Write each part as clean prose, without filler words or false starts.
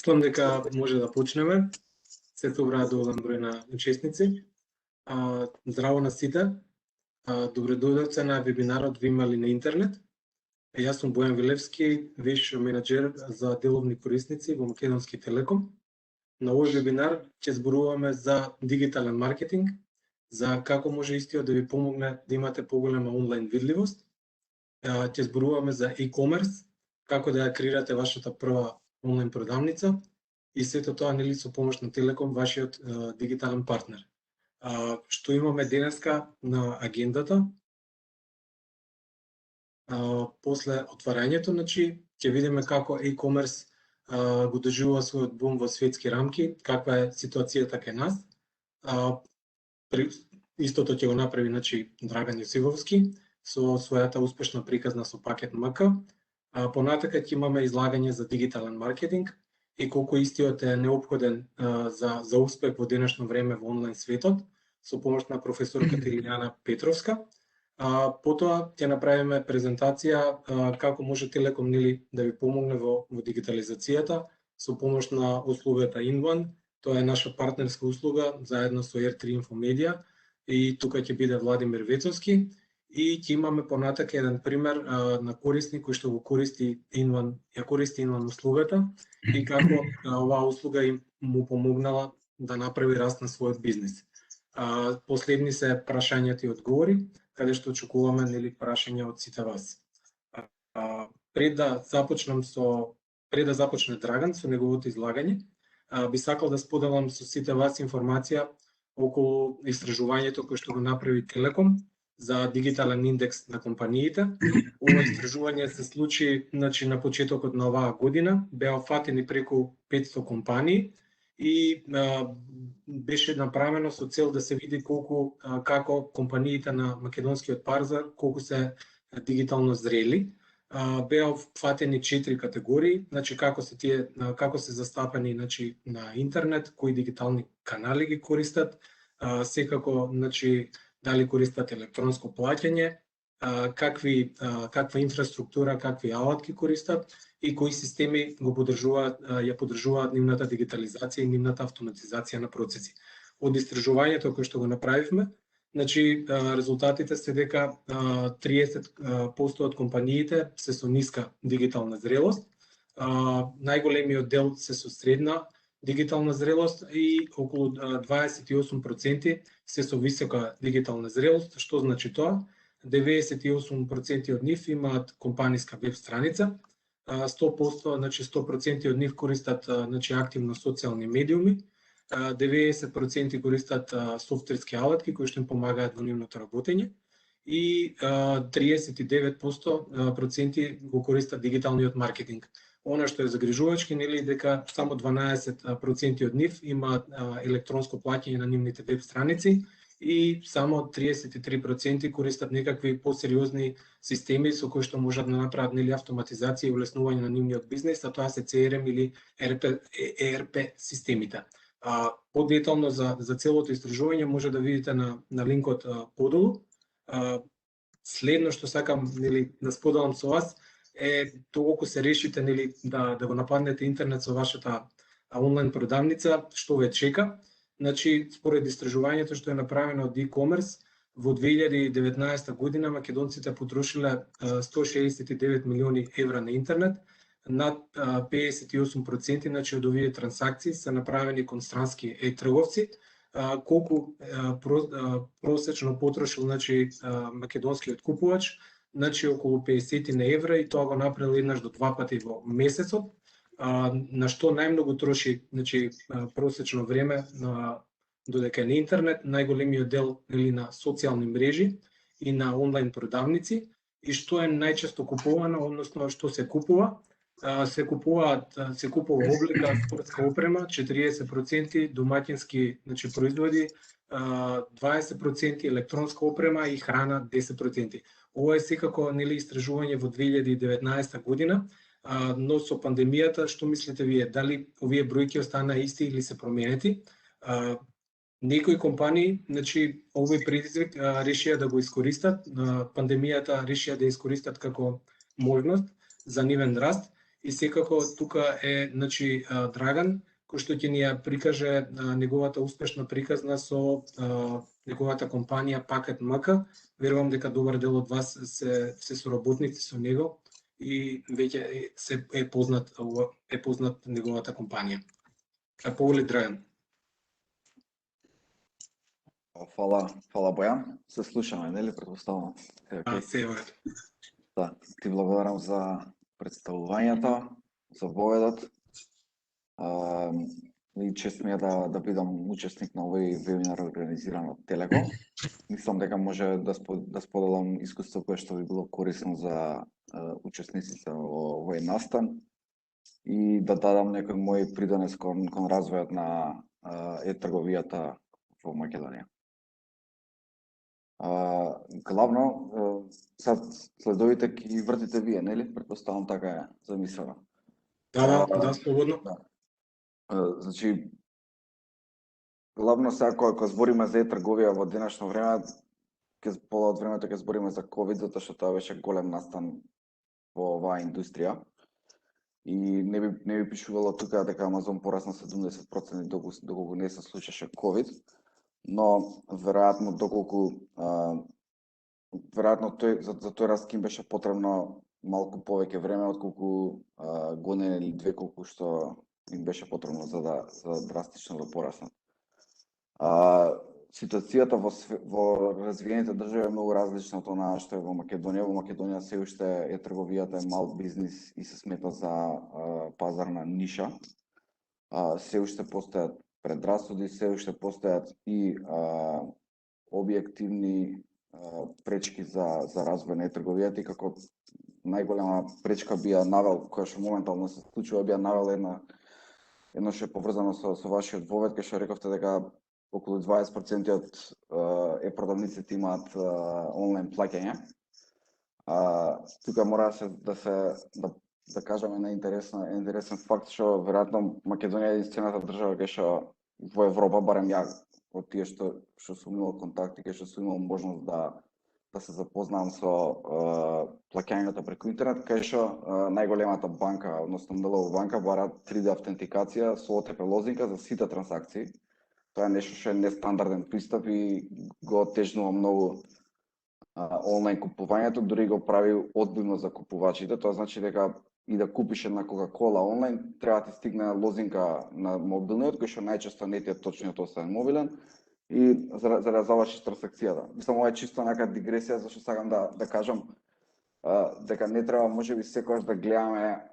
Мислам дека може да почнеме. Се собраа доволен број на учесници. Здраво на сите. Добре дојдовте на вебинарот Ви имали на интернет. Јас сум Бојан Вилевски, виш менаџер за деловни корисници во Македонски Телеком. На овој вебинар ќе зборуваме за дигитален маркетинг, за како може истиот да ви помогне да имате поголема онлайн видливост. Ќе зборуваме за e-commerce, како да ја креирате вашата прва онлайн продавница и сето тоа нели со помош на Телеком, вашиот дигитален партнер. Што имаме денеска на агендата? После отварањето, значи, ќе видиме како e-commerce го доживува својот бум во светски рамки, каква е ситуацијата кај нас. Истото ќе го направи, значи, Драган Јосифовски со својата успешна приказна со Пакет МК. Понатака ќе имаме излагање за дигитален маркетинг и колку истиот е неопходен за успех во денешно време во онлайн светот, со помош на професорката Илијана Петровска. Потоа ќе направиме презентација како може Телеком нели да ви помогне во дигитализацијата со помош на услугата InOne. Тоа е наша партнерска услуга заедно со R3 Infomedija и тука ќе биде Владимир Вецовски. И ќе имаме понатака еден пример на корисник кој што го користи InOne, ја користи InOne услугата и како оваа услуга им му помогнала да направи раст на својот бизнис. Последни се прашањата и одговори, каде што очекуваме нели прашања од сите вас. Пред да започне Драган со неговото излагање, би сакал да споделам со сите вас информација околу истражувањето кој што го направи Телеком за дигитален индекс на компаниите. Ова истражување се случи на почетокот на оваа година, беа фатени преку 500 компании и беше направено со цел да се види како компаниите на македонскиот пазар колку се дигитално зрели. Беа фатени 4 категории, значи како се застапени на интернет, кои дигитални канали ги користат, секако дали користат електронско плаќање, каква инфраструктура, какви алатки користат и кои системи ја поддржуваат нивната дигитализација и нивната автоматизација на процеси. Од истражувањето кој што го направивме, резултатите се дека 30% од компаниите се со ниска дигитална зрелост, најголемиот дел се со средна дигитална зрелост и околу 28% се со висока дигитална зрелост. Што значи тоа? 98% од нив имаат компаниска веб страница, 100% од нив користат активно социјални медиуми, 90% користат софтверски алатки кои што им помагаат во нивното работење и 39% го користат дигиталниот маркетинг. Она што е загрижувачки нели дека само 12% од нив имаат електронско плаќање на нивните веб страници и само 33% користат некакви посериозни системи со кои што можат да направат нели автоматизација и улеснување на нивниот бизнес, а тоа се CRM или ERP системите. Подетално за целото истражување може да видите на линкот подолу. Следно што сакам нели да споделам со вас е доколку се решите нели да го нападнете интернет со вашата онлайн продавница, што ве чека. Значи, според истражувањето што е направено од e-commerce, во 2019 година македонците потрошиле 169 милиони евра на интернет, над 58% од овие трансакции се направени кон странски трговци. Колку просечно потрошил македонскиот купувач, околу 50 на евра и тоа го направил еднаш до 2 пати во месецот. На што најмногу троши просечно време додека е на интернет, најголемиот дел или на социјални мрежи и на онлайн продавници, и што е најчесто купувано, односно што се купува. Се купува облека, спортска опрема 40%, домаќински производи 20%, електронска опрема и храна 10%. Ова е секако нели истражување во 2019 година. Но со пандемијата, што мислите вие, дали овие бројки останаа исти или се променети? Некои компании, овој предизвик решија да го искористат, пандемијата решија да искористат како можност за нивен раст И секако тука е Драган, кој што ќе ни ја прикаже неговата успешна приказна со неговата компанија Пакет МК. Верувам дека добар дел од вас се соработници со него и веќе е познат неговата компанија. Повели Драган. Фала Бојан. Се слушаме, нели, претпоставувам? Се во ред. Да, ти благодарам за представувањето, за поведот. И чест ми е да бидам учесник на овој вебинар организиран од Телеком. Мислам дека може да споделам искуство кое што би било корисно за учесниците во овој настан и да дадам некој мој придонес кон развојот на трговијата во Македонија. Главно, следовите ги вртите вие, нели? Претпоставам така е замислено. Да, слободно. Да. Значи, главно сега кога збориме за трговија во денешно време, пола од времето ќе збориме за ковид, затоа што тоа беше голем настан во оваа индустрија. И не би пишувало тука дека Амазон порасна 70% доколку не се случеше ковид, но веројатно за тој раст им беше потребно малку повеќе време отколку година или две колку што им беше потребно за драстично да пораснат. Ситуацијата во развиените држави е многу различна од она што е во Македонија. Во Македонија се уште трговијата е мал бизнис и се смета за пазарна ниша. Се уште постојат предрасуди, се уште постојат и објективни пречки за развој на трговијата, и како најголема пречка би ја навел, која што моментално се случува, би ја навел едно што е поврзано со вашиот вовед, кај што рековте дека околу 20% од продавниците имаат онлайн плаќање. Тука мора да кажеме на интересен факт, што веројатно Македонија е единствената држава кај што во Европа, барем ја од тие што сум имал контакти, кај што сум имал можност да се запознавам со плаќањето преку интернет, кај што најголемата банка, односно МЛО банка, бара 3D автентикација со ОТП лозинка за сите трансакции. Тоа е нешто што е нестандарден пристап и го отежнува многу онлайн купувањето, дури го прави одбивно за купувачите. Тоа значи дека и да купиш една Кока-кола онлайн, треба да ти стигне лозинка на мобилниот, кој што најчесто не ти е точниот освен мобилен, и за да завршиш трансакцијата. Мислам, ова е чисто нака дигресија, зашто сакам да кажам дека не треба можеби секогаш да гледаме,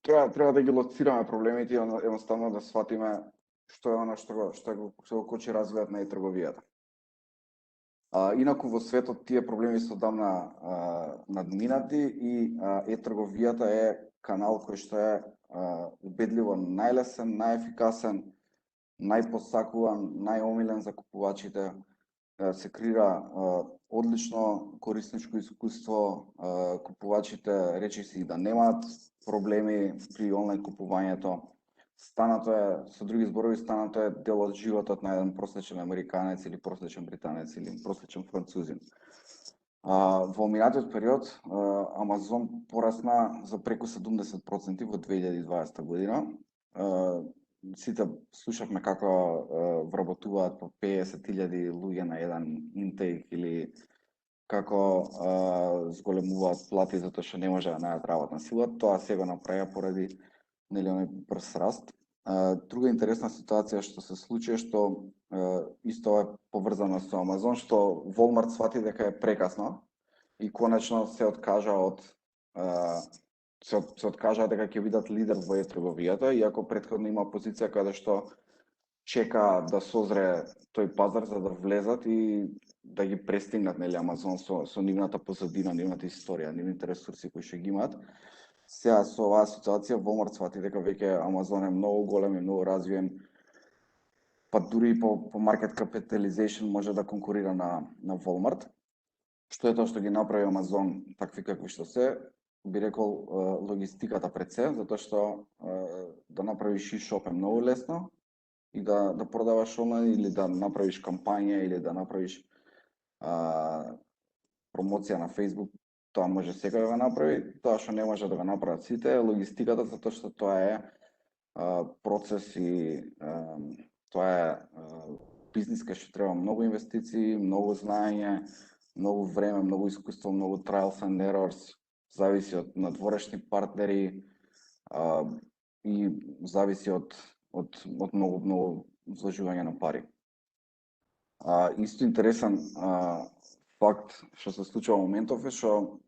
треба да ги лоцираме проблемите и едноставно да сватиме што е она што го кочи развојот на трговијата. Инаку во светот тие проблеми се одамна надминати и трговијата е канал кој што е убедливо најлесен, најефикасен, најпосакуван, најомилен за купувачите. Се креира одлично корисничко искуство, купувачите речиси да немаат проблеми при онлайн купувањето. Станато е, со други зборови, станато е дел од животот на еден просечен американец или просечен британец или просечен французин. Во минатиот период Амазон порасна за преку 70% во 2020 година. Сите слушавме како вработуваат по 50.000 луѓе на еден интейк или како зголемуваат плати затоа што не може да најдат работна сила. Тоа се го направија поради оној брз раст. Друга интересна ситуација што се случи е што исто е поврзано со Амазон, што Walmart свати дека е прекасно и конечно се откажа дека ќе бидат лидер во трговијата, иако претходно има позиција каде што чека да созре тој пазар за да влезат и да ги престигнат, нели, Амазон со нивната позадина, нивната историја, нивните ресурси кои што ги имаат. Сега со оваа ситуација Walmart свати дека веќе Амазон е многу голем и многу развиен, па дури и по market capitalization може да конкурира на Walmart. Што е тоа што ги направи Амазон такви какви што се? Би рекол логистиката пред се, затоа што да направиш e-shop е многу лесно и да продаваш онлайн или да направиш кампања или да направиш промоција на Facebook тоа може секој да го направи, тоа што не може да го направат сите е логистиката, затоа што тоа е процес и тоа е бизнис кај што треба многу инвестиции, многу знаење, многу време, многу искуство, многу trials and errors, зависи од надворешни партнери и зависи од многу вложување на пари. Исто интересен факт што се случува во моментов е што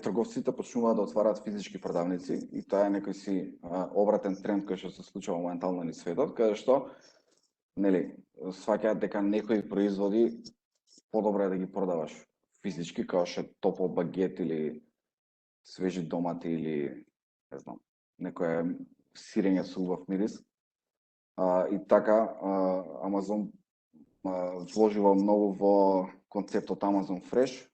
трговците почнуваат да отвараат физички продавници и тоа е некој си обратен тренд кој што се случува моментално низ светот, каде што нели сваќаат дека некои производи подобро е да ги продаваш физички, како што топол багет или свежи домати или не знам, некое сирење со убав мирис. И така Амазон вложила многу во концептот Amazon Fresh,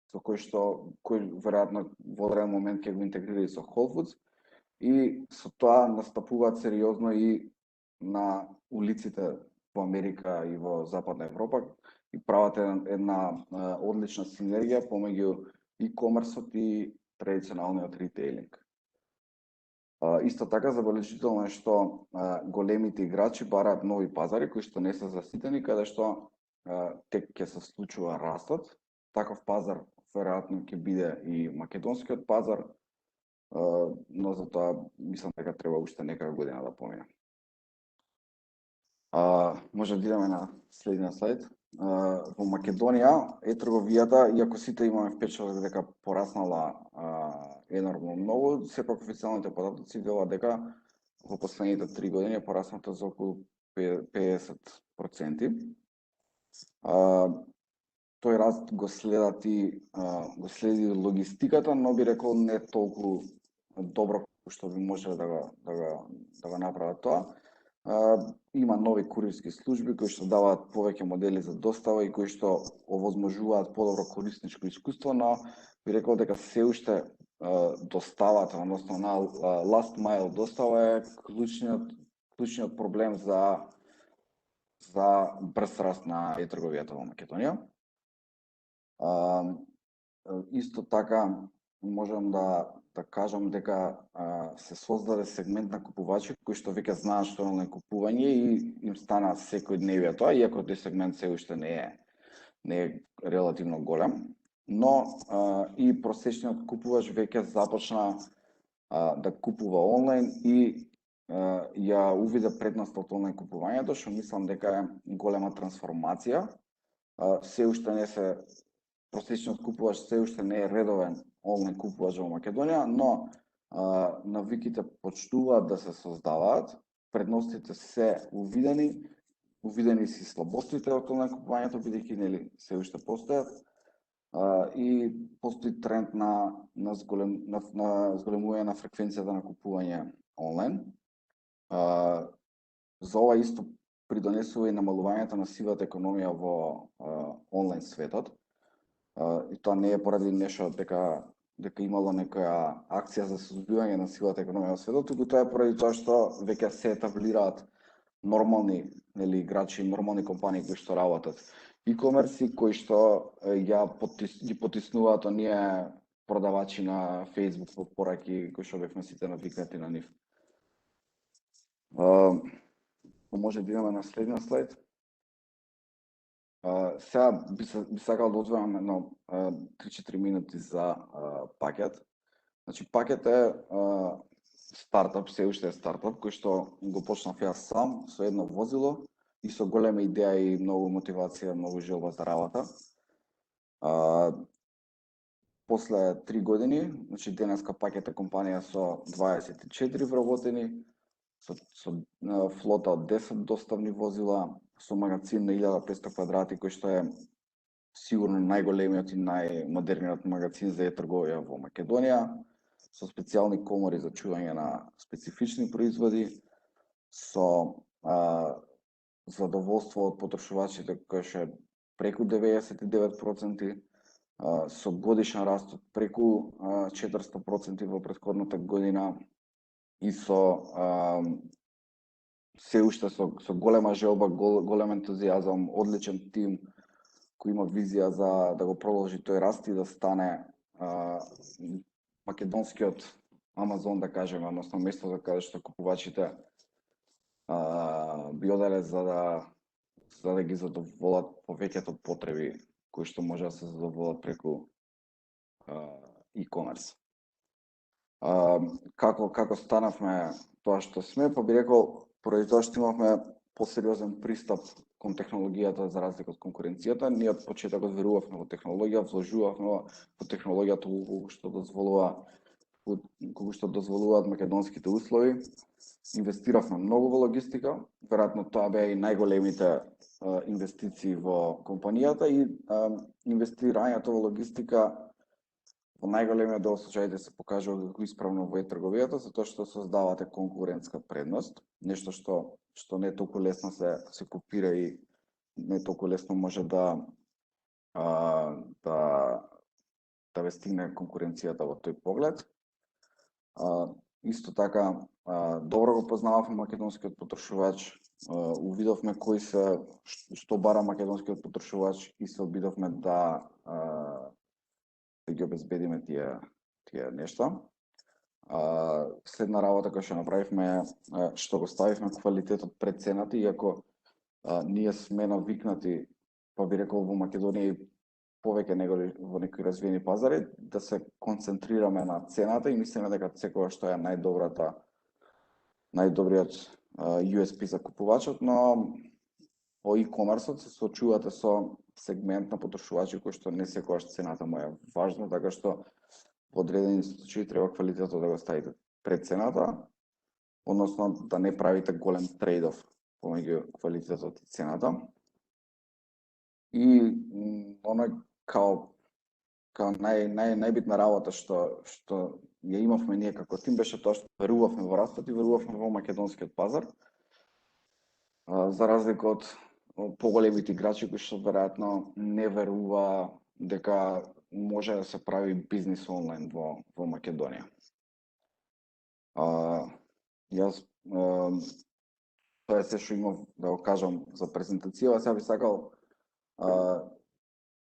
со кој веројатно во одреден момент ќе го интегрира и со Whole Foods и со тоа настапуваат сериозно и на улиците во Америка и во Западна Европа и прават една одлична синергија помеѓу e-комерсот и традиционалниот ритейлинг. Исто така забележително е што големите играчи бараат нови пазари кои што не се заситени, каде што тек ќе се случува растот. Таков пазар веројатно ќе биде и македонскиот пазар, но за тоа мислам дека треба уште некаја година да помине. Може да идеме на следниот слайд. Во Македонија трговијата, иако сите имаме впечаток дека пораснала енормно многу, сепак официјалните податоци велат дека во последните 3 години е порасната за околу 50%. Тој раст го следи логистиката, но би рекол не толку добро што би можеле да го направат тоа. Има нови курирски служби кои што даваат повеќе модели за достава и кои што овозможуваат подобро корисничко искуство, но би рекол дека се уште доставата, односно на last mile достава е клучниот проблем за брз раст на трговијата во Македонија. Исто така можам да кажам дека се создаде сегмент на купувачи кои што веќе знаат што е купување и им стана секојдневие тоа, иако тој сегмент се уште не е релативно голем, но и просечниот купувач веќе започна да купува онлайн и ја увиде предноста од онлайн купувањето, што мислам дека е голема трансформација. Се уште не се просечниот купувач се уште не е редовен онлайн купувач во Македонија, но навиките почнуваат да се создаваат, предностите се увидени си слабостите од онлайн купувањето, бидејќи нели се уште постојат, и постои тренд на зголемување на фреквенцијата на купување онлайн. За ова исто придонесува и намалувањето на сивата економија во онлайн светот. И тоа не е поради нешто дека имало некоја акција за сузбивање на сивата економија во светот, туку тоа е поради тоа што веќе се етаблираат нормални играчи, нормални компании кои што работат e-комерси, кои што ги потиснуваат оние продавачи на Facebook во пораки кои што бевме сите навикнати на нив. Може да идеме на следниот слайд. Сега би сакал да одвојам едно 3-4 минути за Пакет. Значи Пакет е стартап, се уште е стартап кој што го почнав јас сам со едно возило и со голема идеја и многу мотивација, многу желба за работа. После 3 години, значи денеска Пакет е компанија со 24 вработени, со флота од 10 доставни возила, со магазин на 1500 квадрати, кој што е сигурно најголемиот и најмодерниот магазин за трговија во Македонија, со специјални комори за чување на специфични производи, со задоволство од потрошувачите кој што е преку 99%, со годишен раст од преку 400% во претходната година и со се уште со голема желба, голем ентузијазам, одличен тим кој има визија за да го продолжи тој раст и да стане македонскиот Амазон, да кажеме, односно местото каде што купувачите би оделе за да ги задоволат повеќето потреби кои што може да се задоволат преку e-commerce. Како станавме тоа што сме, па би рекол, поради тоа што имавме посериозен пристап кон технологијата за разлика од конкуренцијата. Ние од почетокот верувавме во технологија, вложувавме во технологијата колку што дозволуваат македонските услови. Инвестиравме многу во логистика, веројатно тоа беа и најголемите инвестиции во компанијата и инвестирањето во логистика во најголемиот дел случаите се покажува како исправно во трговијата, затоа што создавате конкурентска предност, нешто што не толку лесно се копира и не толку лесно може да ве стигне конкуренцијата во тој поглед. Исто така, добро го познававме македонскиот потрошувач, увидовме што бара македонскиот потрошувач и се обидовме да ги обезбедиме тие нешта. Следна работа која што направивме што го ставивме квалитетот пред цената, иако ние сме навикнати, па би рекол во Македонија и повеќе него во некои развиени пазари, да се концентрираме на цената и мислиме дека секогаш што е најдобриот USP за купувачот, но по e-commerce се соочувате со сегмент на потрошувачи кој што не секогаш цената му е важна, така што во одредени случаи треба квалитетот да го ставите пред цената, односно да не правите голем трейд-оф помеѓу квалитетот и цената. И оној као најбитна работа што ја имавме ние како тим беше тоа што верувавме во растот и верувавме во македонскиот пазар. За разлика од поголемите играчи кои што веројатно не верува дека може да се прави бизнис онлайн во Македонија. Јас тоа е се што имав да го кажам за презентацијава. Сега би сакал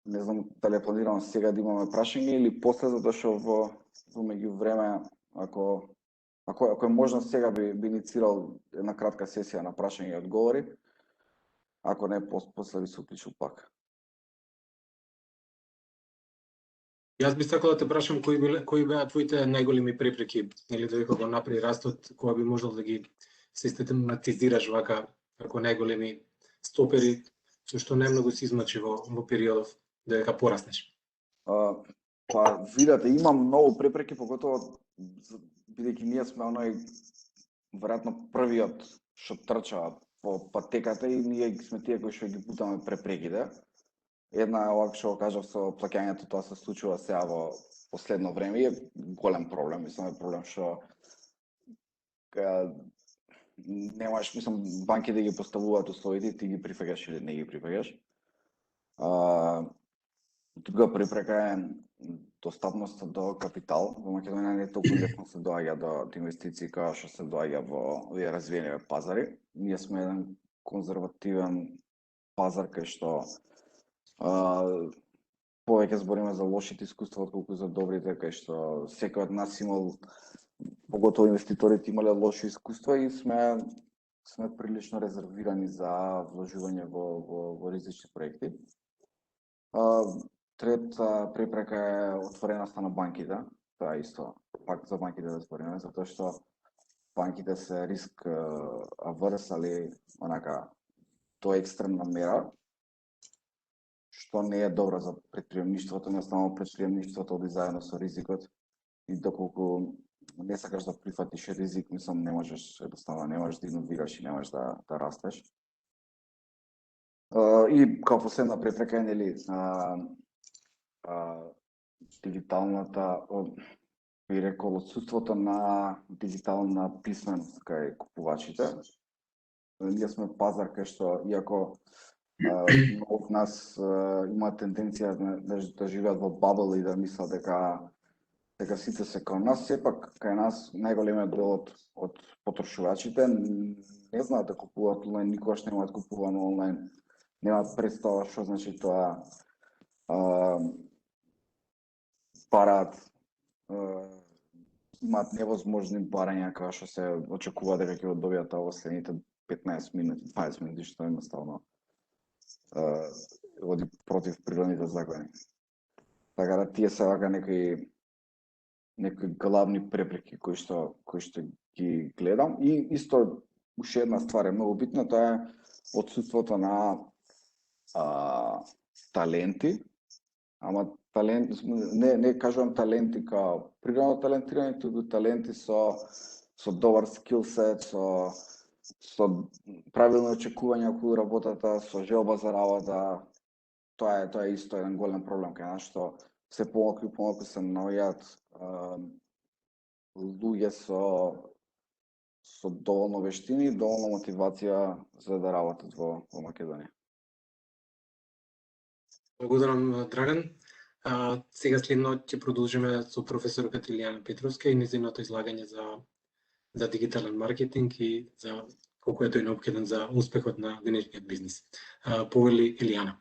не знам дали е планирано сега да имаме прашање или после, затоа што во меѓувреме ако е можно сега би иницирал една кратка сесија на прашања и одговори. Ако не, после би се уклучил пак. Јас би сакал да те прашам кои беа твоите најголеми препреки, или додека го направи растот, кога би можел да ги систематизираш вака како најголеми стопери, со што најмногу се измачи во периодов додека пораснеш? Па видате, имам многу препреки, поготово бидејќи ние сме веројатно првиот што трча по патеката и ние сме тие кои што ги бутаме препреките. Една, овака што го кажав со плаќањето, тоа се случува сега во последно време и е голем проблем. Мислам е проблем што немаш, банките ги поставуваат условите и ти ги прифаќаш или не ги прифаќаш. Друга препрека е достапноста до капитал. Во Македонија не толку лесно се доаѓа до инвестиции како што се доаѓа во овие развиени пазари. Ние сме еден конзервативен пазар кај што повеќе збориме за лошите искуства отколку за добрите, кај што секој од нас имал, поготово инвеститорите имале лоши искуства и сме прилично резервирани за вложување во ризични проекти. Трета препрека е отвореноста на банките. Тоа исто пак за банките да збориме, затоа што банките се риск аверс, али онака тоа е екстремна мера, што не е добро за претприемништвото, едноставно претприемништвото оди заедно со ризикот и доколку не сакаш да прифатиш ризик, не можеш да иновираш и не можеш да растеш. И као последна препрека е дигиталната, би рекол, отсутството на дигитална писменост кај купувачите. Ние сме пазар кај што, иако многу од нас има тенденција да живеат во бабл и да мислат дека сите се кај нас, сепак кај нас најголемиот дел од потрошувачите не знаат да купуваат онлайн, никогаш немаат купувано онлайн, немаат представа што значи тоа бараат, имаат невозможни барања како што се очекува дека ќе го добијат во следните 15 минути, 20 минути, што едноставно оди против природните закони. Така да тие се вака некои главни препреки кои што ги гледам. И исто уште една ствар е многу битна, тоа е отсутството на таленти, ама не кажувам таленти као природно талентирани, туку таленти со добар скилсет, со правилно очекување околу работата, со желба за работа. Тоа е исто еден голем проблем кај нас, што се помалку и помалку се наоѓаат луѓе со доволно вештини и доволно мотивација за да работат во Македонија. Благодарам, Драган. Сега следно ќе продолжиме со професорката Илијана Петровска и незиното излагање за дигитален маркетинг и за колку е тој неопходен за успехот на денешниот бизнис. Повели Илијана.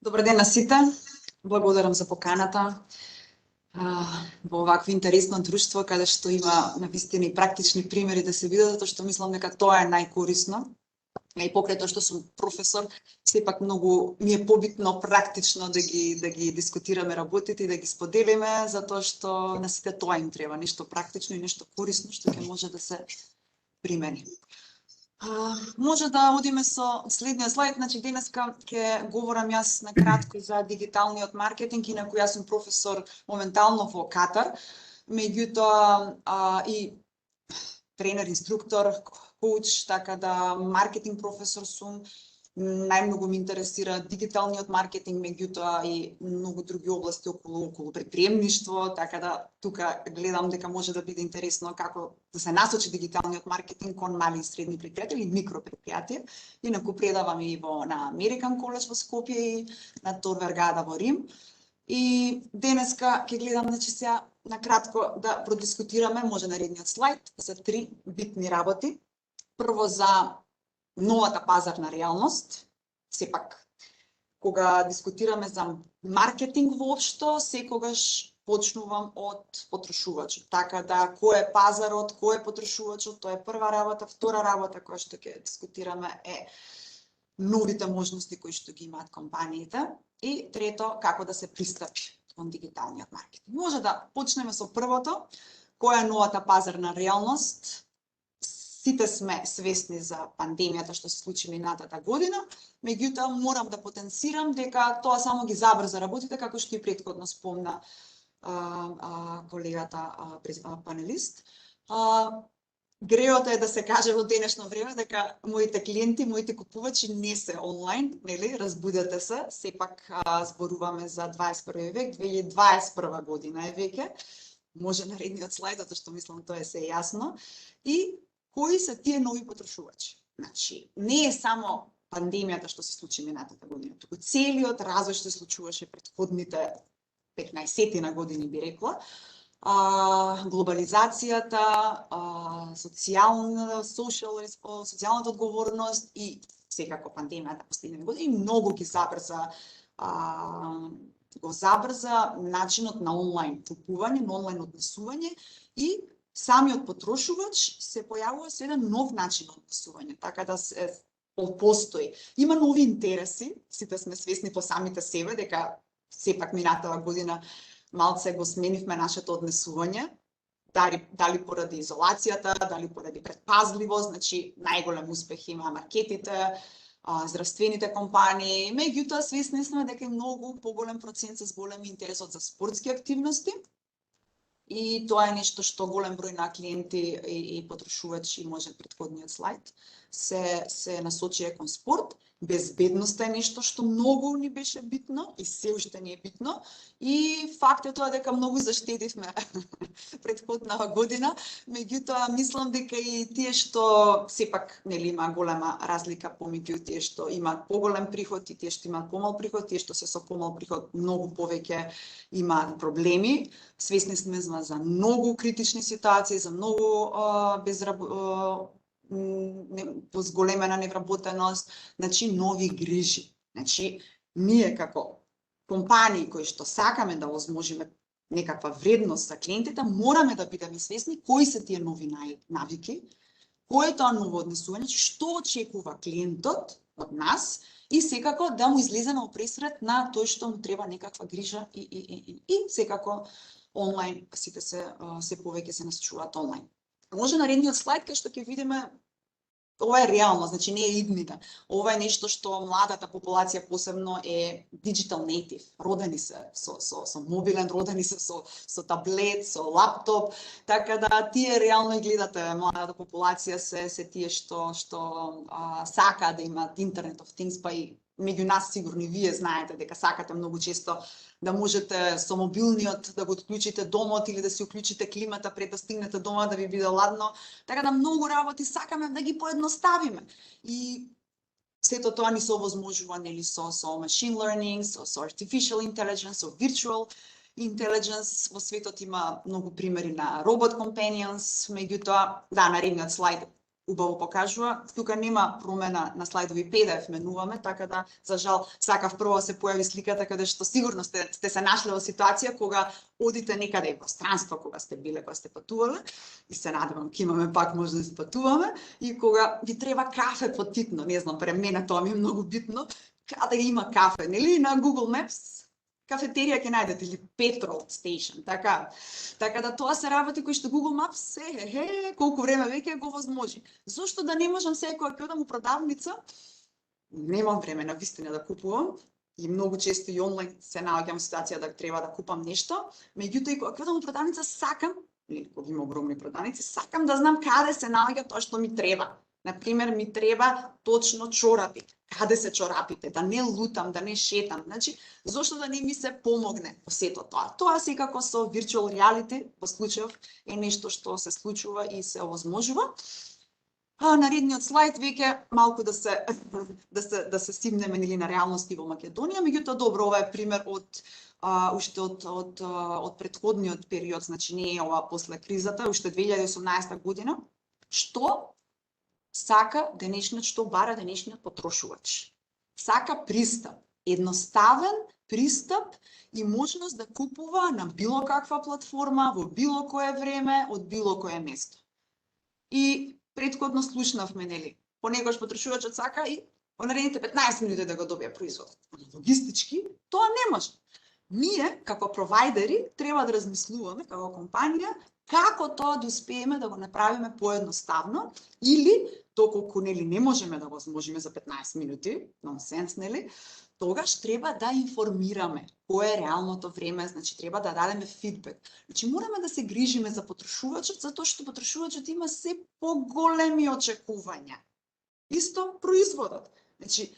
Добар ден на сите. Благодарам за поканата. Во вакво интересно друштво каде што има навистина и практични примери да се видат, затоа што мислам дека тоа е најкорисно. И покрај тоа што сум професор, сепак многу ми е побитно практично да ги дискутираме работите и да ги споделиме, затоа што на сите тоа им треба, нешто практично и нешто корисно што ќе може да се примени. Може да одиме со следниот слайд, значи денеска ќе говорам јас на кратко за дигиталниот маркетинг, инаку јас сум професор моментално во Катар, меѓутоа и тренер, инструктор, коуч, така да маркетинг професор сум. Најмногу ме интересира дигиталниот маркетинг, меѓутоа и многу други области околу предприемништво, така да тука гледам дека може да биде интересно како да се насочи дигиталниот маркетинг кон мали и средни предпријатија или микропредпријатија. Инаку предавам и на American College во Скопје и на Tor Vergata во Рим. И денеска ќе гледам, значи сега на кратко да продискутираме, може наредниот слайд, за 3 битни работи. Прво за новата пазарна реалност. Сепак, кога дискутираме за маркетинг воопшто, секогаш почнувам од потрошувачот. Така да, кој е пазарот, кој е потрошувачот, тоа е прва работа. Втора работа која што ќе дискутираме е новите можности кои што ги имаат компаниите. И трето, како да се пристапи кон дигиталниот маркетинг. Може да почнеме со првото, која е новата пазарна реалност. Сите сме свесни за пандемијата што се случи минатата година, меѓутоа морам да потенцирам дека тоа само ги забрза работите, како што и претходно спомна колегата панелист. Греото е да се каже во денешно време дека моите клиенти, моите купувачи не се онлайн, нели, разбудете се, сепак зборуваме за 21 век, 2021 година е веќе. Може наредниот слайд, затоа што мислам тоа е се јасно. И кои се тие нови потрошувачи? Значи, не е само пандемијата што се случи минатата година, туку целиот развој што се случуваше предходните 15 години, би рекла. Глобализацијата, социјалната одговорност и секако пандемијата последните години многу ги забрза начинот на онлайн купување, на онлайн однесување и самиот потрошувач се појавува со еден нов начин на однесување, така да се постои. Има нови интереси, сите сме свесни по самите себе, дека сепак минатава година малце го сменивме нашето однесување, дали поради изолацијата, дали поради предпазливост, значи најголем успех има маркетите, здравствените компании, меѓутоа свесни сме дека многу поголем процент се зголеми интересот за спортски активности. И тоа е нешто што голем број на клиенти и потрошувачи, може претходниот слайд, се насочија кон спорт. Безбедноста е нешто што многу ни беше битно и се уште ни е битно. И факт е тоа дека многу заштедивме претходна година, меѓутоа мислам дека и тие што сепак нели има голема разлика помеѓу тие што имаат поголем приход и тие што имаат помал приход, тие што се со помал приход многу повеќе имаат проблеми. Свесни сме за многу критични ситуации, за многу зголемена невработеност, значи нови грижи. Значи ние како компании кои што сакаме да возможиме некаква вредност за клиентите, мораме да бидеме свесни кои се тие нови навики, кој е тоа ново однесување, што очекува клиентот од нас и секако да му излеземе опресред на тој што му треба некаква грижа и секако онлайн сите се повеќе се насочуваат онлайн. Може наредниот слайд кај што ќе видиме. Ова е реално, значи не е иднина. Ова е нешто што младата популација посебно е digital native. Родени се со мобилен, родени се со таблет, со лаптоп, така да тие реално гледате младата популација се тие што сака да имаат Internet of Things, па и меѓу нас сигурно и вие знаете дека сакате многу често да можете со мобилниот да го отклучите домот или да си уклучите климата пред да стигнете дома да ви биде ладно. Така да многу работи сакаме да ги поедноставиме. И сето тоа ни се овозможува нели со machine learning, со artificial intelligence, со virtual intelligence. Во светот има многу примери на robot companions, меѓутоа, да, наредниот слайд убаво покажува. Тука нема промена на слайдови, PDF менуваме, така да, за жал, сакав прво да се појави сликата каде што сигурно сте се нашле во ситуација кога одите некаде во странство, кога сте патувале, и се надевам ќе имаме пак можност да патуваме, и кога ви треба кафе потитно, не знам, pre мене тоа ми е многу битно, каде има кафе, нели, на Google Maps, кафетерија ќе најдете или petrol station, така да тоа се работи кои што Google Maps колку време веќе го возможи. Зошто да не можам сега кога ќе одам у продавница, немам време на вистина да купувам и многу често и онлайн се наоѓам во ситуација да треба да купам нешто, меѓутоа и кога ќе одам у продавница сакам, или кога има огромни продавници, сакам да знам каде се наоѓа тоа што ми треба. Например, ми треба точно чорапи. Каде се чорапите? Да не лутам, да не шетам. Значи, зошто да не ми се помогне во сето тоа? Тоа секако со virtual reality, во случајов, е нешто што се случува и се овозможува. Наредниот слайд веќе малку да се стигнеме нели на реалности во Македонија, меѓутоа добро, ова е пример уште од претходниот период, значи не е ова после кризата, уште 2018 година, што сака денешниот, што бара денешниот потрошувач. Сака пристап, едноставен пристап и можност да купува на било каква платформа, во било кое време, од било кое место. И претходно слушнавме, нели, понекогаш потрошувачот сака и во наредните 15 минути да го добие производот. Логистички, тоа не може. Ние, како провайдери, треба да размислуваме, како компанија, како тоа да успееме да го направиме поедноставно или доколку нели не можеме да возможиме за 15 минути, нонсенс, нели, тогаш треба да информираме кое е реалното време, значи треба да дадеме фидбек. Значи мораме да се грижиме за потрошувачот, затоа што потрошувачот има се поголеми очекувања. Исто производот. Значи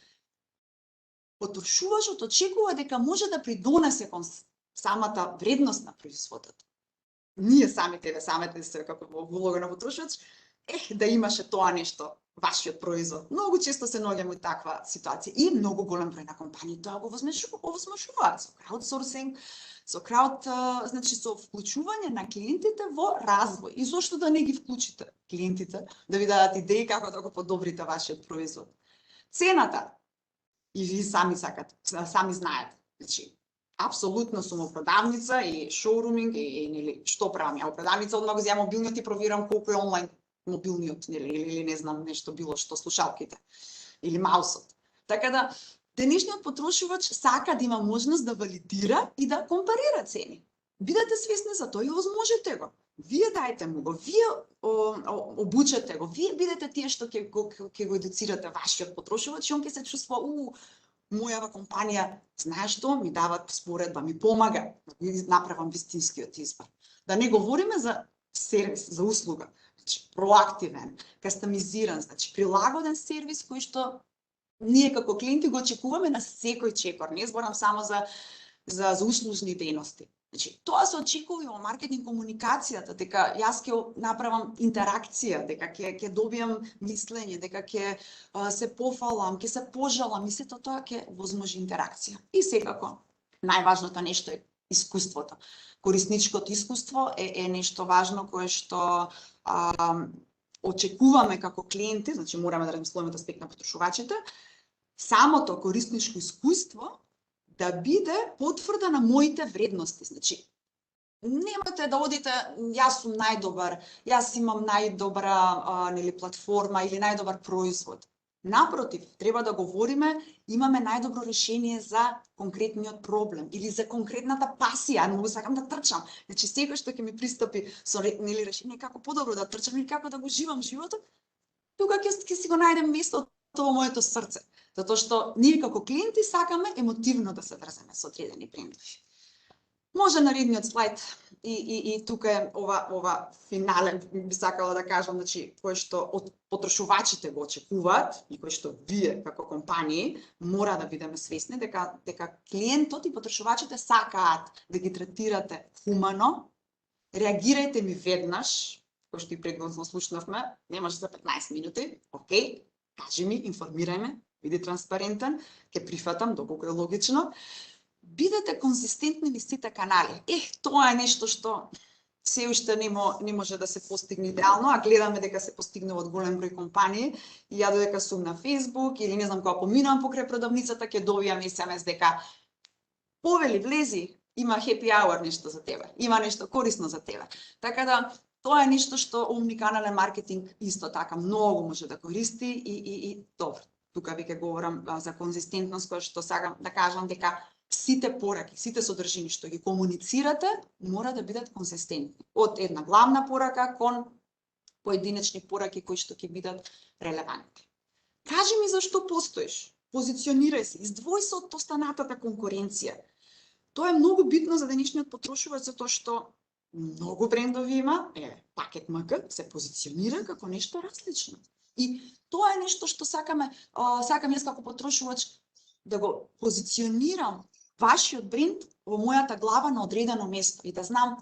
потрошувачот очекува дека може да придонесе кон самата вредност на производот. Ние самите се како во улога на потрошувач, да имаше тоа нешто, вашиот производ. Многу често се наоѓаме во таква ситуација и многу голем број на компании тоа го овозможуваат со краудсорсинг, значи со вклучување на клиентите во развој. И зошто да не ги вклучите клиентите, да ви дадат идеи како да го подобрите вашиот производ. Цената, и ви сами знаете, значи апсолутно сум во продавница и шоуруминг и нели што правам ја во продавница, одмah го земам мобилниот и проверам колку е онлайн мобилниот, нели, или не знам нешто било што, слушалките или маусот. Така да денешниот потрошувач сака да има можност да валидира и да компарира цени. Бидете свесни за тоа и овозможете го. Вие дајте му го, вие обучете го, вие бидете тие што ќе го едуцирате вашиот потрошувач и он ќе се чувства мојава компанија, знаеш што, ми дават споредба, ми помага да направам вистинскиот избор. Да не говориме за сервис, за услуга, значи проактивен, кастомизиран, значи прилагоден сервис кој што ние како клиенти го очекуваме на секој чекор. Не зборам само за услужни дејности. Значи, тоа се очекува и во маркетинг комуникацијата, дека јас ќе направам интеракција, дека ќе добиам мислење, дека ќе се пофалам, ќе се пожалам и сето тоа ќе возможи интеракција. И секако, најважното нешто е искуството. Корисничкото искуство е нешто важно кое што очекуваме како клиенти, значи мораме да размислуваме од аспект на потрошувачите. Самото корисничко искуство да биде потврда на моите вредности. Значи, немате да одите, јас сум најдобар, јас имам најдобра нели платформа или најдобар производ. Напротив, треба да говориме, имаме најдобро решение за конкретниот проблем или за конкретната пасија, многу сакам да трчам. Значи секој што ќе ми пристапи со нели решение како подобро да трчам или како да го живам животот, тука ќе си го најдем местото во моето срце. Затоа што ние како клиенти сакаме емотивно да се врземе со одредени брендови. Може наредниот слайд и тука е ова финален, би сакала да кажам, значи, кој што од потрошувачите го очекуваат и кој што вие како компании мора да бидеме свесни дека клиентот и потрошувачите сакаат да ги третирате хумано, реагирајте ми веднаш, кој што и предходно слушнавме, немаш за 15 минути, окей, кажи ми, информирај ме, биди транспарентен, ќе прифатам доколку е логично. Бидете конзистентни низ сите канали. Тоа е нешто што се уште не може да се постигне идеално, а гледаме дека се постигнува од голем број компании. И ја додека сум на Facebook или не знам кога поминувам покрај продавницата, ќе добијам SMS дека повели, влези, има happy hour нешто за тебе, има нешто корисно за тебе. Така да тоа е нешто што омниканален маркетинг исто така многу може да користи и добро. Тука веќе говорам за конзистентност, која што сакам да кажам дека сите пораки, сите содржини што ги комуницирате, мора да бидат конзистентни. Од една главна порака кон поединечни пораки кои што ќе бидат релевантни. Кажи ми зашто постоиш, позиционирај се, издвој се од останатата конкуренција. Тоа е многу битно за денешниот потрошувач, затоа што многу брендови има, Пакет МК се позиционира како нешто различно. И тоа е нешто што сакам јас како потрошувач да го позиционирам вашиот бренд во мојата глава на одредено место и да знам,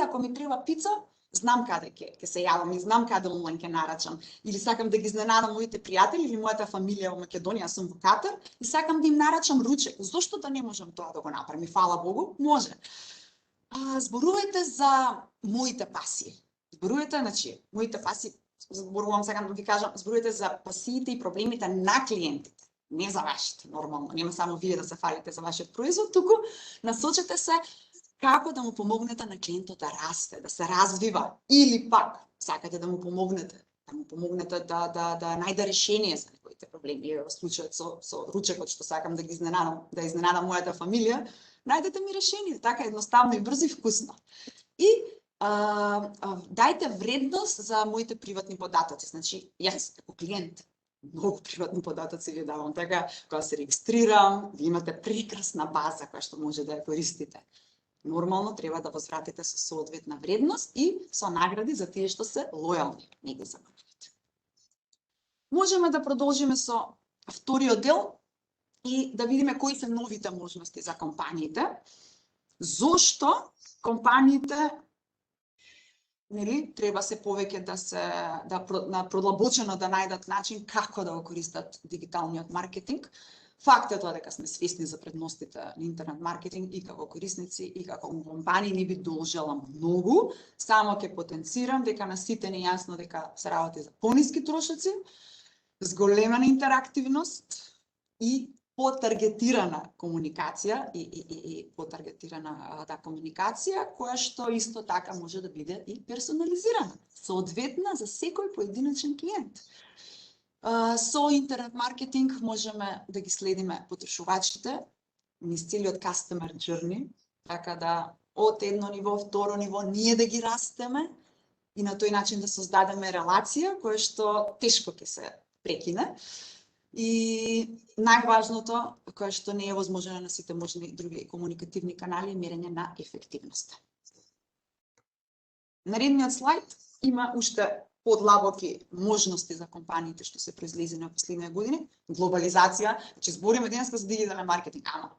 ако ми треба пица, знам каде ќе се јавам и знам каде онлайн ќе нарачам. Или сакам да ги изненадам моите пријатели или мојата фамилија во Македонија, сум во Катар и сакам да им нарачам ручек. Зошто да не можам тоа да го направам? И фала Богу, може. Зборувајте за моите пасии. Зборувајте, значи, моите пасии, зборувам, сакам да ви кажам, зборувајте за пасиите и проблемите на клиентите. Не за вашите, нормално, нема само вие да се фалите за вашиот производ, туку насочете се како да му помогнете на клиентот да расте, да се развива, или пак сакате да му помогнете да најде решение за некоите проблеми. Во случајот со ручекот што сакам да ги изненадам мојата фамилија, најдете ми решение, така едноставно и брзо и вкусно. И дајте вредност за моите приватни податоци. Значи, јас како клиент многу приватни податоци ви давам, така кога се регистрирам, ви имате прекрасна база која што може да ја користите. Нормално треба да возвратите со соодветна вредност и со награди за тие што се лојални, не ги заборавате. Можеме да продолжиме со вториот дел и да видиме кои се новите можности за компаниите. Зошто компаниите треба се повеќе да продлабочено да најдат начин како да го користат дигиталниот маркетинг. Факт е тоа дека сме свесни за предностите на интернет маркетинг и како корисници и како компании не би должела многу, само ќе потенцирам дека на сите не јасно дека се работи за пониски трошоци, зголемена интерактивност и потаргетирана комуникација и потаргетирана комуникација која што исто така може да биде и персонализирана, соодветна за секој поединечен клиент. Со интернет маркетинг можеме да ги следиме потрошувачите низ целиот customer journey, така да од едно ниво, второ ниво, ние да ги растеме и на тој начин да создадеме релација која што тешко ќе се прекине. И најважното, кое што не е возможно на сите можни други комуникативни канали, е мерење на ефективноста. Наредниот слайд има уште подлабоки можности за компаниите што се произлезе на последните години. Глобализација, значи збориме денеска за дигитален маркетинг, ама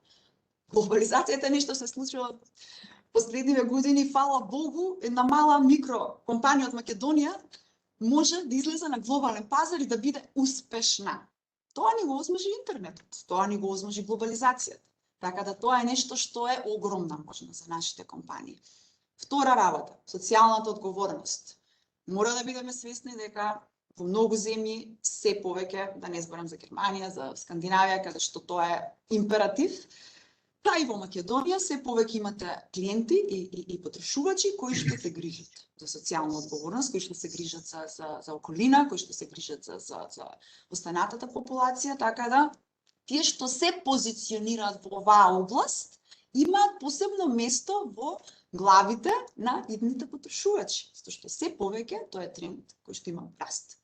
глобализацијата е нешто се случило последните години, фала Богу, една мала микро компанија од Македонија може да излезе на глобален пазар и да биде успешна. Тоа ни го возможи интернетот, тоа ни го возможи глобализацијата. Така да тоа е нешто што е огромна можност за нашите компании. Втора работа, социјалната одговорност. Мора да бидеме свесни дека во многу земји се повеќе, да не зборам за Германија, за Скандинавија, каде што тоа е императив, Та и во Македонија се повеќе имате клиенти и потрошувачи кои што се грижат за социјална одговорност, кои што се грижат за околина, кои што се грижат за останатата популација, така да тие што се позиционираат во оваа област имаат посебно место во главите на идните потрошувачи, затоа што се повеќе тоа е тренд кој што има раст.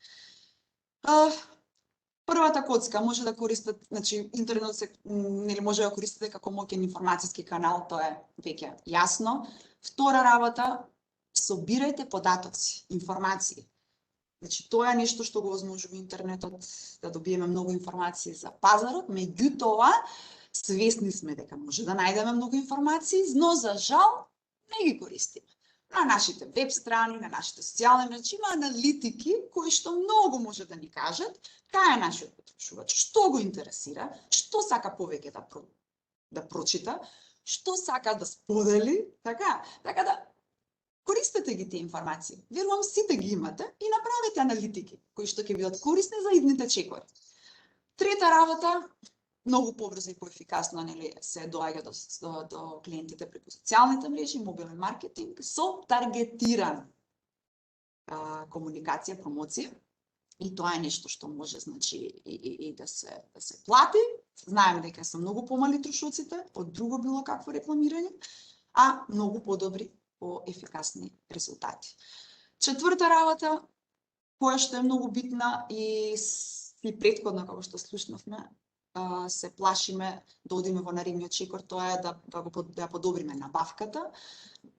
Првата коцка може да користат, значи интернет се нели може да користите како моќен информациски канал, тоа е веќе јасно. Втора работа, собирајте податоци, информации. Значи тоа е нешто што го возможува интернетот да добиеме многу информации за пазарот, меѓутоа свесни сме дека може да најдеме многу информации, но за жал не ги користиме. На нашите веб страни, на нашите социјални мрежи има аналитики кои што многу може да ни кажат кај е нашиот потрошувач, што го интересира, што сака повеќе да прочита, што сака да сподели, така да користете ги тие информации. Верувам сите ги имате и направете аналитики кои што ќе бидат корисни за идните чекори. Трета работа, многу побрзо и поефикасно нели се доаѓа до клиентите преку социјалните мрежи, мобилен маркетинг со таргетиран комуникација, промоција. И тоа е нешто што може значи и да се плати. Знаеме дека се многу помали трошоците од друго било какво рекламирање, а многу подобри, поефикасни резултати. Четврта работа, која што е многу битна и претходно како што слушнавме, се плашиме да одиме во наредниот чекор, тоа е да подобриме набавката,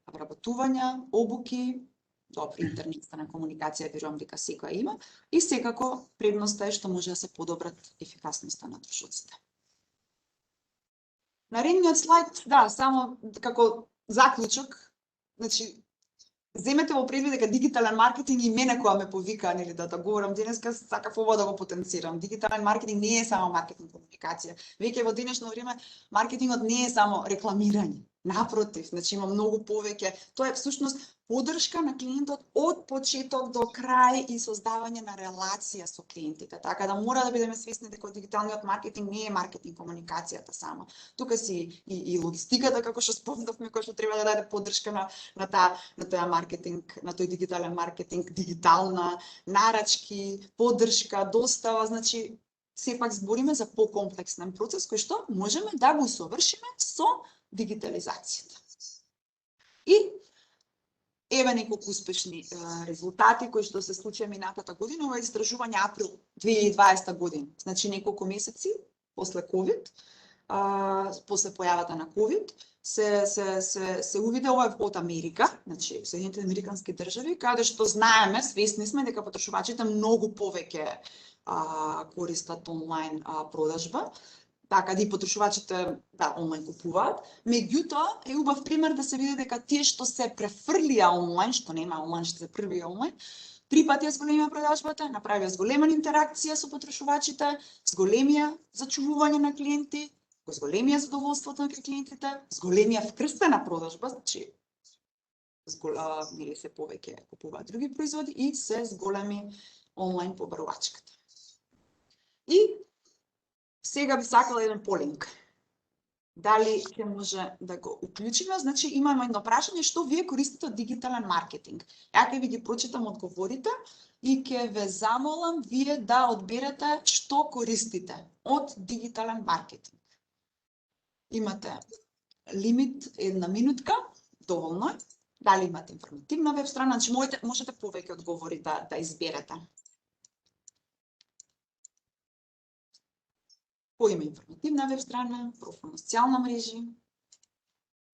вработувања, обуки, добра интернетна комуникација, верувам дека секоја има, и секако предноста е што може да се подобрат ефикасноста на трошоците. Наредниот слайд, да, само како заклучок, значи земете во предвид дека дигитален маркетинг и мене која ме повика нели да говорам денеска, сакав ова да го потенцирам. Дигитален маркетинг не е само маркетинг комуникација. Веќе во денешно време маркетингот не е само рекламирање. Напротив, значи има многу повеќе. Тоа е всушност поддршка на клиентот од почеток до крај и создавање на релација со клиентите. Така да мора да бидеме свесни дека дигиталниот маркетинг не е маркетинг комуникацијата само. Тука си и логистиката, како што спомнавме, кој што треба да даде поддршка на таа маркетинг, на тој дигитален маркетинг, дигитална, нарачки, поддршка, достава, значи сепак збориме за покомплексен процес кој што можеме да го усовршиме со дигитализацијата. И еве неколку успешни резултати кои што се случија минатата година. Ова е истражување април 2020 година. Значи неколку месеци после ковид, после појавата на ковид, се увиде ова од Америка, значи Соединетите американски држави, каде што знаеме, свесни сме дека потрошувачите многу повеќе користат онлайн продажба. Така да и потрошувачите онлайн купуваат. Меѓутоа е убав пример да се види дека тие што се префрлија онлайн, што нема онлайн, што се првија онлайн, 3 пати ја зголемија продажбата, направија зголемена интеракција со потрошувачите, зголемија зачувување на клиенти, зголемија задоволството на клиентите, зголемија вкрстена продажба, значи нели се повеќе купуваат други производи и се зголеми онлайн побарувачката. И сега би сакала еден полинг. Дали ќе може да го уклучиме? Значи имаме едно прашање, што вие користите од дигитален маркетинг. Ја ќе ви ги прочитам одговорите и ќе ве замолам вие да одберете што користите од дигитален маркетинг. Имате лимит 1 минутка, доволно е. Дали имате информативна веб страна, значи можете повеќе одговори да изберете. Кој има информативна веб страна, профил на социјална мрежи,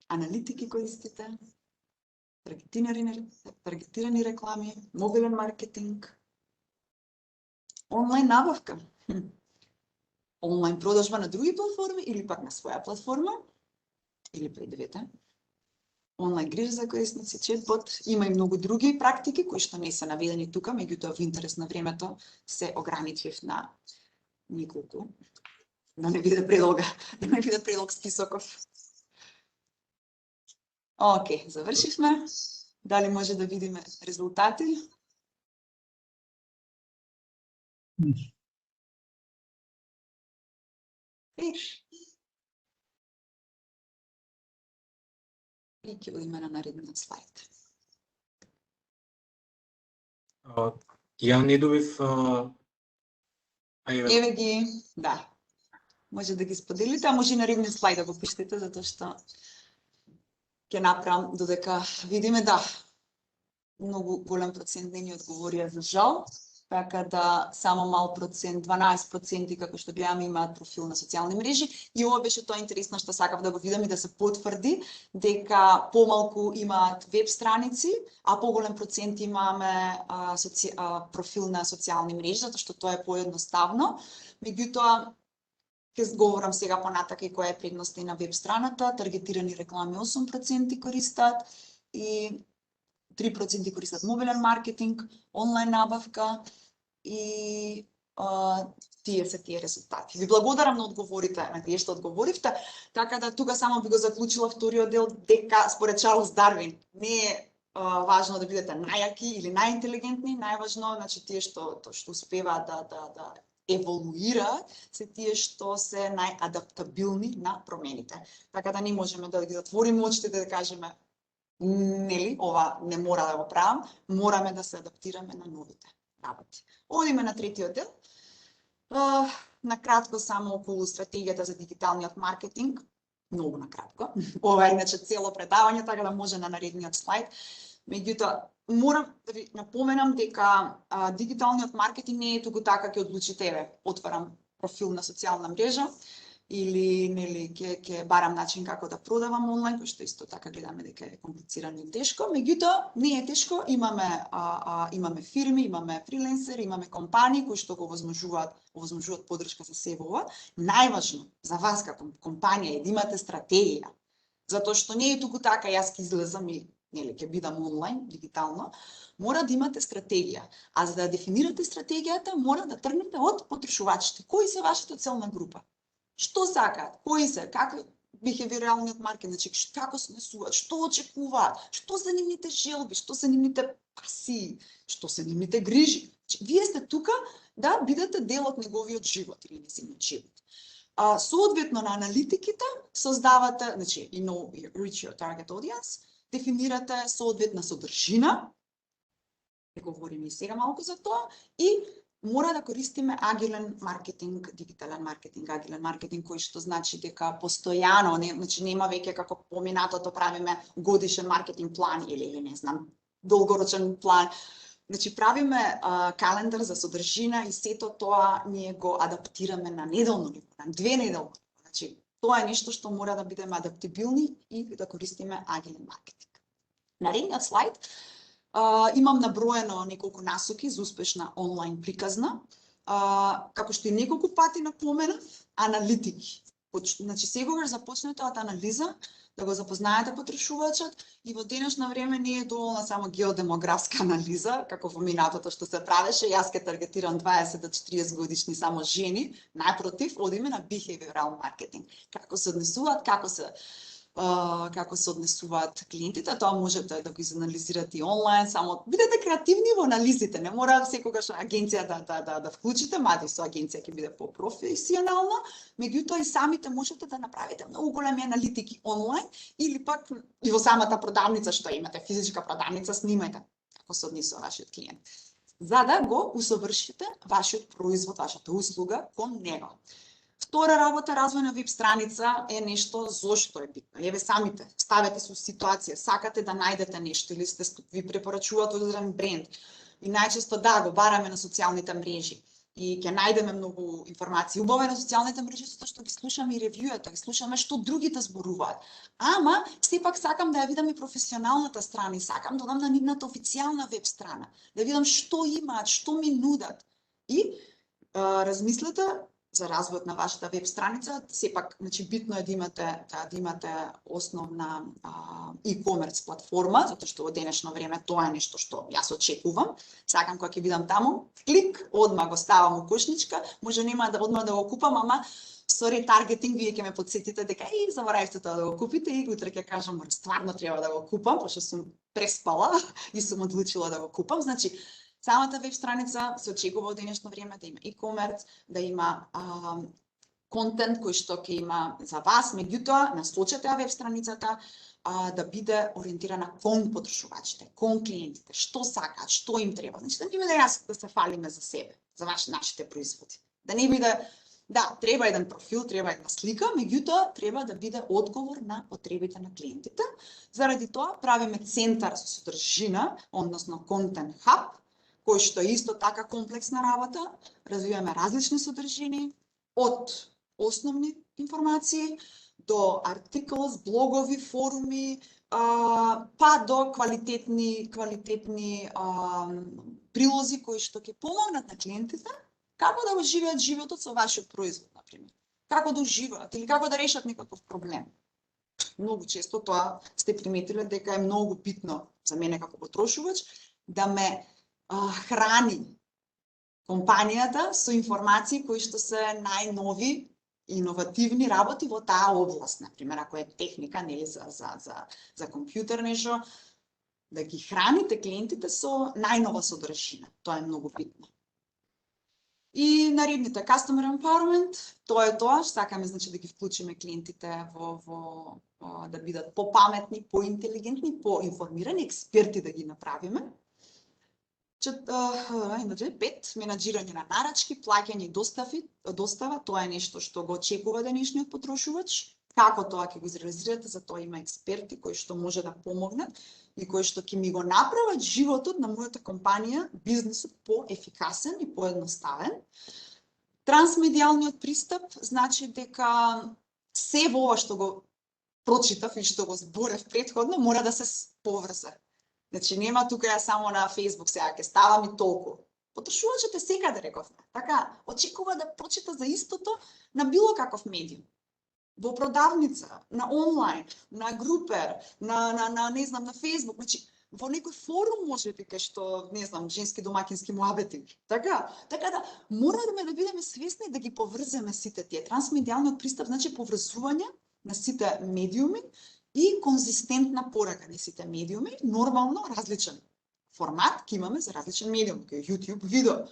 аналитики користите, таргетирани реклами, мобилен маркетинг, онлайн набавка, онлайн продажба на други платформи или пак на своја платформа, или пред двете, онлайн грижа за корисници, чатбот, има и многу други практики кои што не се наведени тука, меѓутоа во интерес на времето се ограничив на неколку. Да не биде предолг списоков. Океј, завршивме. Дали може да видиме резултати? И ќе одиме на наредниот слайд. Ја не добив Еве ги, да. Може да ги споделите, а може и наредниот слайд да го пуштите, затоа што ќе направам додека видиме, да, многу голем процент не ни одговорија за жал, така да само мал процент, 12% како што гледаме имаат профил на социјални мрежи и ова беше тоа интересно што сакав да го видам и да се потврди дека помалку имаат веб страници, а поголем процент имаме профил на социјални мрежи, затоа што тоа е поедноставно. Меѓутоа ќе говорам сега понатака и која е предноста на веб страната, таргетирани реклами 8% користат и 3% користат мобилен маркетинг, онлайн набавка и тие се тие резултати. Ви благодарам на одговорите, на тие што одговоривте, така да тука само би го заклучила вториот дел дека според Чарлс Дарвин не е важно да бидете најаки или најинтелигентни, најважно значи тие што успеваат да еволуираат се тие што се најадаптабилни на промените. Така да не можеме да ги затвориме очите да кажеме нели, ова не мора да го правам, мораме да се адаптираме на новите работи. Одиме на третиот дел. Накратко само околу стратегијата за дигиталниот маркетинг. Многу накратко. Ова е иначе цело предавање, така да може на наредниот слайд. Меѓутоа, морам да ви напоменам дека дигиталниот маркетинг не е туку така ќе одлучите, еве, отварам профил на социјална мрежа, или нели ќе барам начин како да продавам онлайн, кој што исто така гледаме дека е комплицирано и тешко. Меѓутоа, не е тешко, имаме фирми, имаме фриленсери, имаме компании кои што го овозможуваат поддршка за себе ова. Најважно за вас како компанија е да имате стратегија. Затоа што не е туку така јас ќе излезам и нели ќе бидам онлайн, дигитално, мора да имате стратегија. А за да дефинирате стратегијата, мора да тргнете од потрошувачите. Кои се вашата целна група? Што сакаат? Кои се? Како бихевиоралниот маркетинг, значи како се однесуваат, што очекуваат, што се нивните желби, што се нивните пасии, што се нивните грижи. Значи, вие сте тука да бидете дел од неговиот живот или неговиот живот. Соодветно на аналитиките создавате, значи you know reach your target audience, дефинирате соодветна содржина. Ќе говориме и сега малку за тоа и мора да користиме агилен маркетинг, дигитален маркетинг, агилен маркетинг, кој што значи дека постојано, значи нема веќе како поминатото правиме годишен маркетинг план или не знам, долгорочен план. Значи правиме календар за содржина и сето тоа ние го адаптираме на неделно ниво, на 2 неделно. Значи тоа е нешто што мора да бидеме адаптибилни и да користиме агилен маркетинг. Наредниот слайд. Имам наброено неколку насоки за успешна онлайн приказна. Како што и неколку пати напоменав, аналитики. Значи сегогаш започнете од анализа, да го запознаете потрошувачот и во денешно време не е доволна само геодемографска анализа, како во минатото што се правеше, јас ке таргетирам 20 до 40 годишни само жени, напротив, одиме на behavioral маркетинг. Како се однесуваат, како се однесуваат клиентите, тоа можете да го изанализирате и онлайн, само бидете креативни во анализите, не мора секогаш агенција да вклучите, мада и со агенција ќе биде по-професионална, меѓутоа и самите можете да направите многу големи аналитики онлайн или пак и во самата продавница што имате, физичка продавница, снимајте како се однесува вашиот клиент, за да го усовршите вашиот производ, вашата услуга кон него. Втора работа, развој на веб страница е нешто зошто е битно. Еве самите, ставете се во ситуација, сакате да најдете нешто или ви препорачуваат одреден бренд. И најчесто да, го бараме на социјалните мрежи и ќе најдеме многу информации. Убаво е на социјалните мрежи затоа што ги слушаме и ревјуите, ги слушаме што другите зборуваат. Ама сепак сакам да ја видам и професионалната страна и сакам да одам на нивната официјална веб страна, да видам што имаат, што ми нудат. И размислете за развојот на вашата веб страница, сепак, значи битно е да имате основна e-commerce платформа, затоа што во денешно време тоа е нешто што јас очекувам. Сакам кога ќе бидам таму, клик, одма го ставам у кошничка, може нема да одма да го купам, ама со ретаргетинг вие ќе ме потсетите дека заборавивте тоа да го купите и утре ќе кажам стварно треба да го купам, пошто сум преспала и сум одлучила да го купам. Значи самата веб страница се очекува од денешно време да има e-commerce, да има контент кој што ќе има за вас, меѓутоа насочете ја веб страницата да биде ориентирана кон потрошувачите, кон клиентите, што сакаат, што им треба. Значи да не биде јас да се фалиме за себе, за нашите производи. Да не биде, да, треба еден профил, треба една слика, меѓутоа треба да биде одговор на потребите на клиентите. Заради тоа правиме центар со содржина, односно контент хаб, кој што е исто така комплексна работа, развиваме различни содржини од основни информации до артикли, блогови, форуми, па до квалитетни прилози кои што ќе помогнат на клиентите како да го живеат животот со вашиот производ, например. Како да уживаат или како да решат некаков проблем. Многу често тоа сте приметиле дека е многу битно за мене како потрошувач да ме храни компанијата со информации кои што се најнови иновативни работи во таа област, например, ако е техника, нели за компјутер нешто, да ги храните клиентите со најнова содржина. Тоа е многу битно. И наредните customer empowerment, тоа е тоа, сакаме значи да ги вклучиме клиентите во да бидат попаметни, поинтелигентни, поинформирани, експерти да ги направиме. Иначе 5, менаџирање на нарачки, плаќање и достава, тоа е нешто што го очекува денешниот потрошувач. Како тоа ќе го изреализирате, за тоа има експерти кои што може да помогнат и кои што ќе ми го направат животот на мојата компанија, бизнисот поефикасен и поедноставен. Трансмедијалниот пристап значи дека се во ова што го прочитав и што го зборев претходно мора да се поврзе. Значи нема тука ја само на Facebook сега ќе ставам и толку. Потрошувачот е секаде, рековме. Така, очекува да прочита за истото на било каков медиум. Во продавница, на онлайн, на групер, на не знам, на Facebook, значи во некој форум може дека што, не знам, женски домакински муабети. Така да мораме да бидеме свесни да ги поврземе сите тие. Трансмедијалниот пристап значи поврзување на сите медиуми и конзистентна порака на сите медиуми, нормално различен формат ќе имаме за различен медиум, како YouTube видео.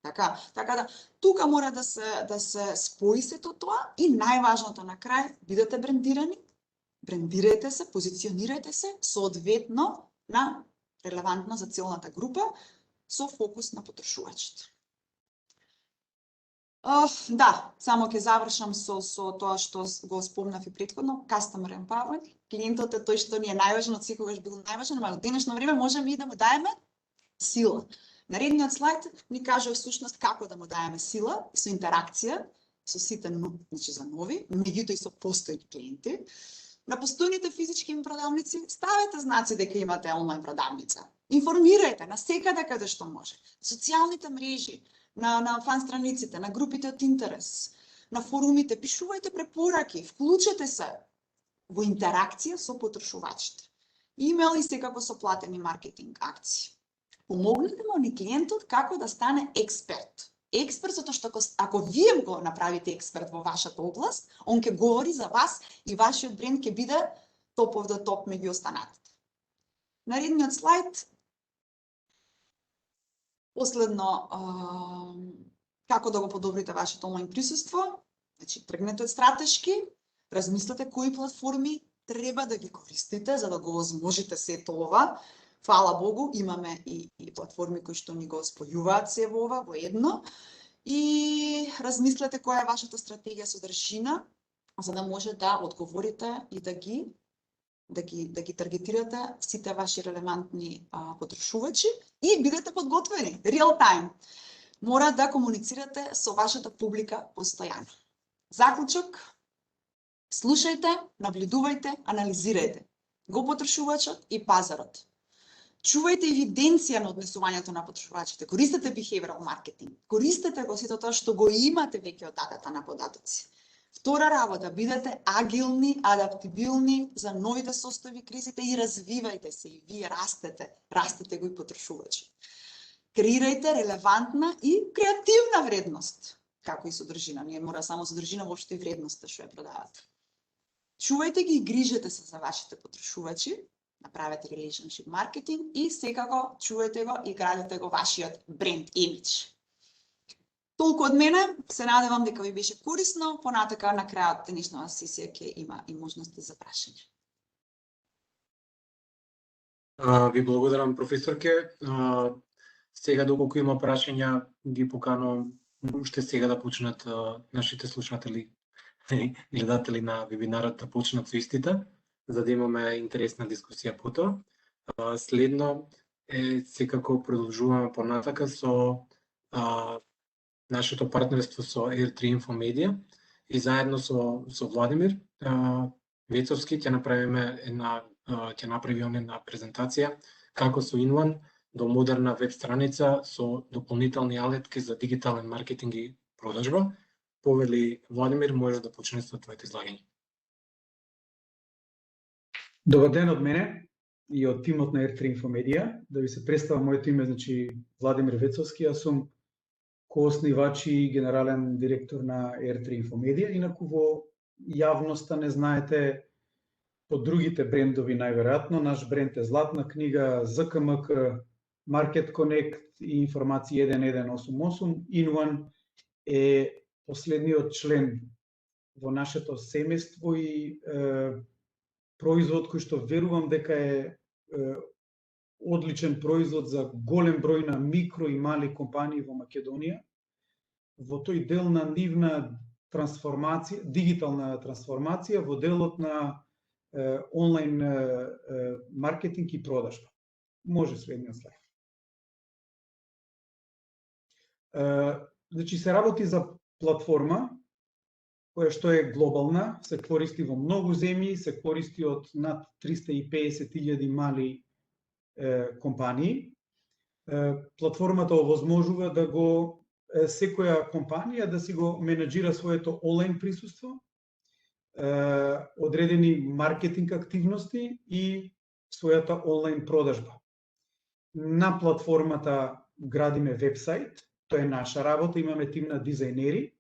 Така да тука мора да се спои сето тоа и најважното на крај, бидете брендирани, брендирајте се, позиционирајте се соодветно на релевантно за целната група со фокус на потрошувачите. Да, само ќе завршам со тоа што го спомнав и претходно, customer empowerment. Клиентот е тој што ни е најважен, од секогаш бил најважен, ама во денешно време можеме и да му даеме сила. Наредниот слайд ни кажува всушност како да му даеме сила со интеракција со сите, значи за нови, меѓутоа и со постојни клиенти. На постојните физички продавници ставете знаци дека имате онлайн продавница. Информирајте на секаде каде што може. Социјалните мрежи, на фан страниците, на групите од интерес, на форумите, пишувајте препораки, вклучете се во интеракција со потрошувачите. Имел и секако со платени маркетинг акции. Помогнете му ни клиентот како да стане експерт. Експерт затоа што ако вие го направите експерт во вашата област, он ќе говори за вас и вашиот бренд ќе биде топ of the топ меѓу останатите. Наредниот слайд. Последно, како да го подобрите вашето онлайн присуство. Значи, тргнете стратешки, размислете кои платформи треба да ги користите за да го возможите сето ова. Фала Богу, имаме и платформи кои што ни го спојуваат се во ова, во едно. И размислете која е вашата стратегија содржина, за да може да одговорите и да ги таргетирате сите ваши релевантни потрошувачи и бидете подготвени, real time. Мора да комуницирате со вашата публика постојано. Заклучок, слушајте, наблюдувајте, анализирајте го потрошувачот и пазарот. Чувајте евиденција на однесувањето на потрошувачите, користете behavioral маркетинг, користете го сето тоа што го имате веќе од датата на податоци. Втора работа, бидете агилни, адаптибилни за новите состојби, кризите и развивајте се и вие растете го и потрошувачи. Креирајте релевантна и креативна вредност, како и содржина, не мора само содржина, воопшто и вредноста што ја продавате. Чувајте ги и грижете се за вашите потрошувачи, направете relationship маркетинг и секако чувајте го и градете го вашиот бренд имидж. Толку од мене, се надевам дека ви беше корисно, понатака на крајот денешната сесија ќе има и можности за прашање. Ви благодарам, професорке. Сега, доколку има прашања, ги поканувам уште сега да почнат нашите слушатели и гледатели на вебинарот да почнат со истите, за да имаме интересна дискусија по тоа. Следно секако продолжуваме понатака со нашето партнерство со R3 Infomedia и заедно со Владимир Вецовски ќе направиме ќе направи една презентација како со Inone до модерна веб страница со дополнителни алетки за дигитален маркетинг и продажба. Повели Владимир, можеш да почнеш со твоето излагање. Добар ден од мене и од тимот на R3 Infomedia. Да ви се представам, моето име значи Владимир Вецовски, јас сум кооснивач и генерален директор на R3 Infomedia. Инаку во јавноста не знаете по другите брендови најверојатно. Наш бренд е Златна книга, ЗКМК, Market Connect и Информации 1188. Inone е последниот член во нашето семејство и производ кој што верувам дека е одличен производ за голем број на микро и мали компании во Македонија. Во тој дел на нивна трансформација, дигитална трансформација, во делот на онлайн маркетинг и продажба. Може следниот слайд. Значи се работи за платформа која што е глобална, се користи во многу земји, се користи од над 350.000 мали компании. Платформата овозможува да го секоја компанија да си го менеджира своето онлайн присуство, одредени маркетинг активности и својата онлайн продажба. На платформата градиме вебсайт, тоа е наша работа, имаме тим на дизајнери,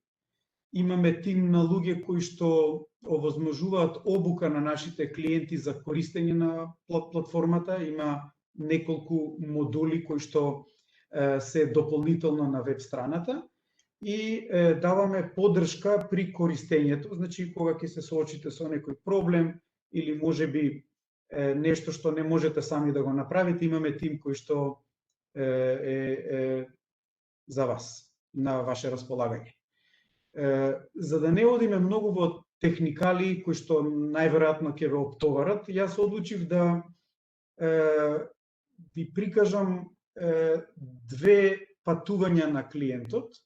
имаме тим на луѓе кои што овозможуваат обука на нашите клиенти за користење на платформата, има неколку модули кои што се дополнително на веб страната и даваме поддршка при користењето, значи кога ќе се соочите со некој проблем или можеби нешто што не можете сами да го направите, имаме тим кој што е за вас, на ваше располагање. За да не одиме многу во техникали кои што најверојатно ќе ве оптоварат, јас одлучив да ви прикажам две патувања на клиентот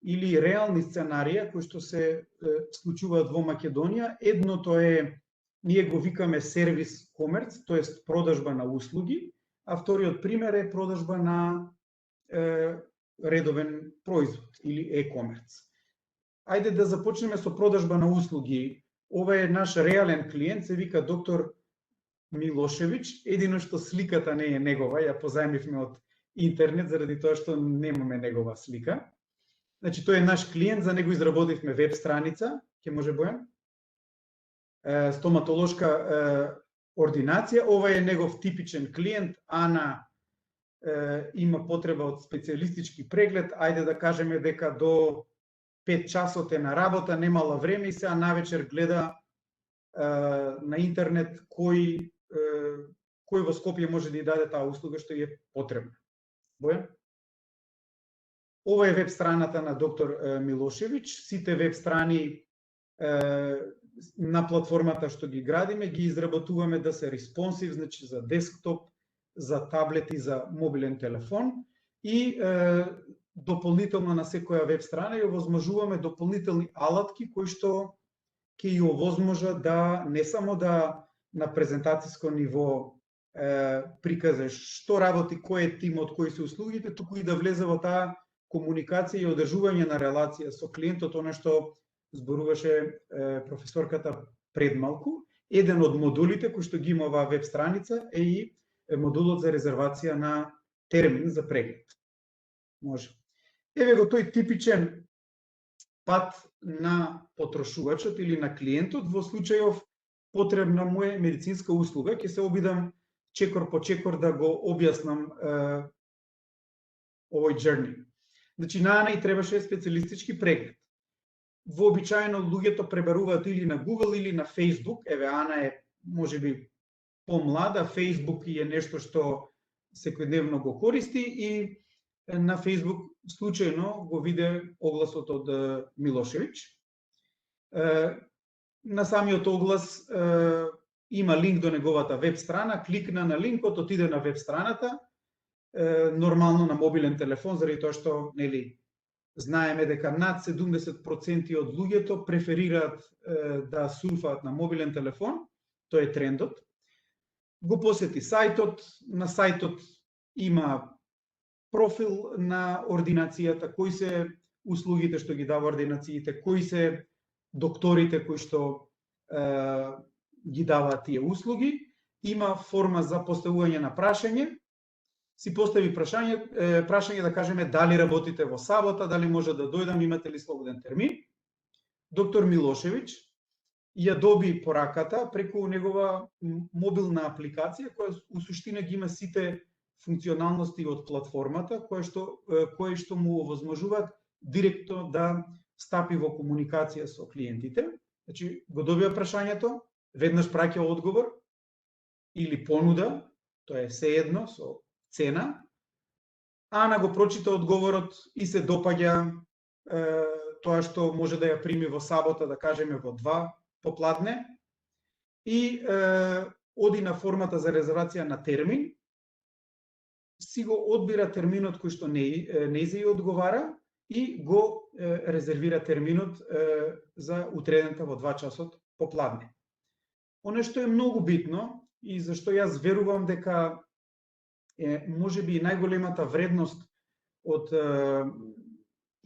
или реални сценарија кои што се случуваат во Македонија. Едното е, ние го викаме сервис комерц, тоест продажба на услуги, а вториот пример е продажба на редовен производ или e-комерц. Ајде да започнеме со продажба на услуги. Ова е наш реален клиент, се вика доктор Милошевич, едино што сликата не е негова, ја позајмивме од интернет заради тоа што немаме негова слика. Значи тој е наш клиент, за него изработивме веб страница, ќе може Бојан, стоматолошка ординација. Ова е негов типичен клиент, Ана има потреба од специјалистички преглед, ајде да кажеме дека до 5 часот е на работа, немала време и сега навечер гледа на интернет кој во Скопје може да ја даде таа услуга што е потребна. Бојан? Ова е веб страната на доктор Милошевич. Сите веб страни на платформата што ги градиме, ги изработуваме да се респонсив, значи за десктоп, за таблет и за мобилен телефон и дополнително на секоја веб страна ја овозможуваме дополнителни алатки кои што ќе ја овозможат да не само да на презентацијско ниво приказаш што работи, кој е тимот, кои се услугите, туку и да влезе во таа комуникација и одржување на релација со клиентот, она што зборуваше професорката пред малку. Еден од модулите кои што ги има оваа веб страница е и модулот за резервација на термин за преглед. Може. Еве го тој типичен пат на потрошувачот или на клиентот во случајов потребна му е медицинска услуга. Ќе се обидам чекор по чекор да го објаснам овој journey. Значи, на Ана и требаше специјалистички преглед. Вообичаено луѓето пребаруваат или на Google или на Facebook. Еве, Ана е можеби помлада, Facebook е нешто што секојдневно го користи и на Facebook случајно го виде огласот од Милошевиќ. На самиот оглас има линк до неговата веб страна, кликна на линкот, отиде на веб страната, нормално на мобилен телефон, заради тоа што, нели, знаеме дека над 70% од луѓето преферираат да сурфаат на мобилен телефон, тоа е трендот. Го посети сајтот, на сајтот има профил на ординацијата, кои се услугите што ги дава ординациите, кои се докторите кои што ги даваат тие услуги, има форма за поставување на прашање, си постави прашање да кажеме дали работите во сабота, дали може да дојдам, имате ли слободен термин. Доктор Милошевиќ ја доби пораката преку негова мобилна апликација која у суштина ги има сите функционалности од платформата кои што му овозможуваат директно да стапи во комуникација со клиентите. Значи го добија прашањето, веднаш праќа одговор или понуда, тоа е сеедно со цена. Ана го прочита одговорот и се допаѓа тоа што може да ја прими во сабота, да кажеме во 2 попладне, и оди на формата за резервација на термин, си го одбира терминот кој што нејзе ја одговара и го резервира терминот за утредента во 2 часот попладне. Оно што е многу битно и зашто јас верувам дека е можеби и најголемата вредност од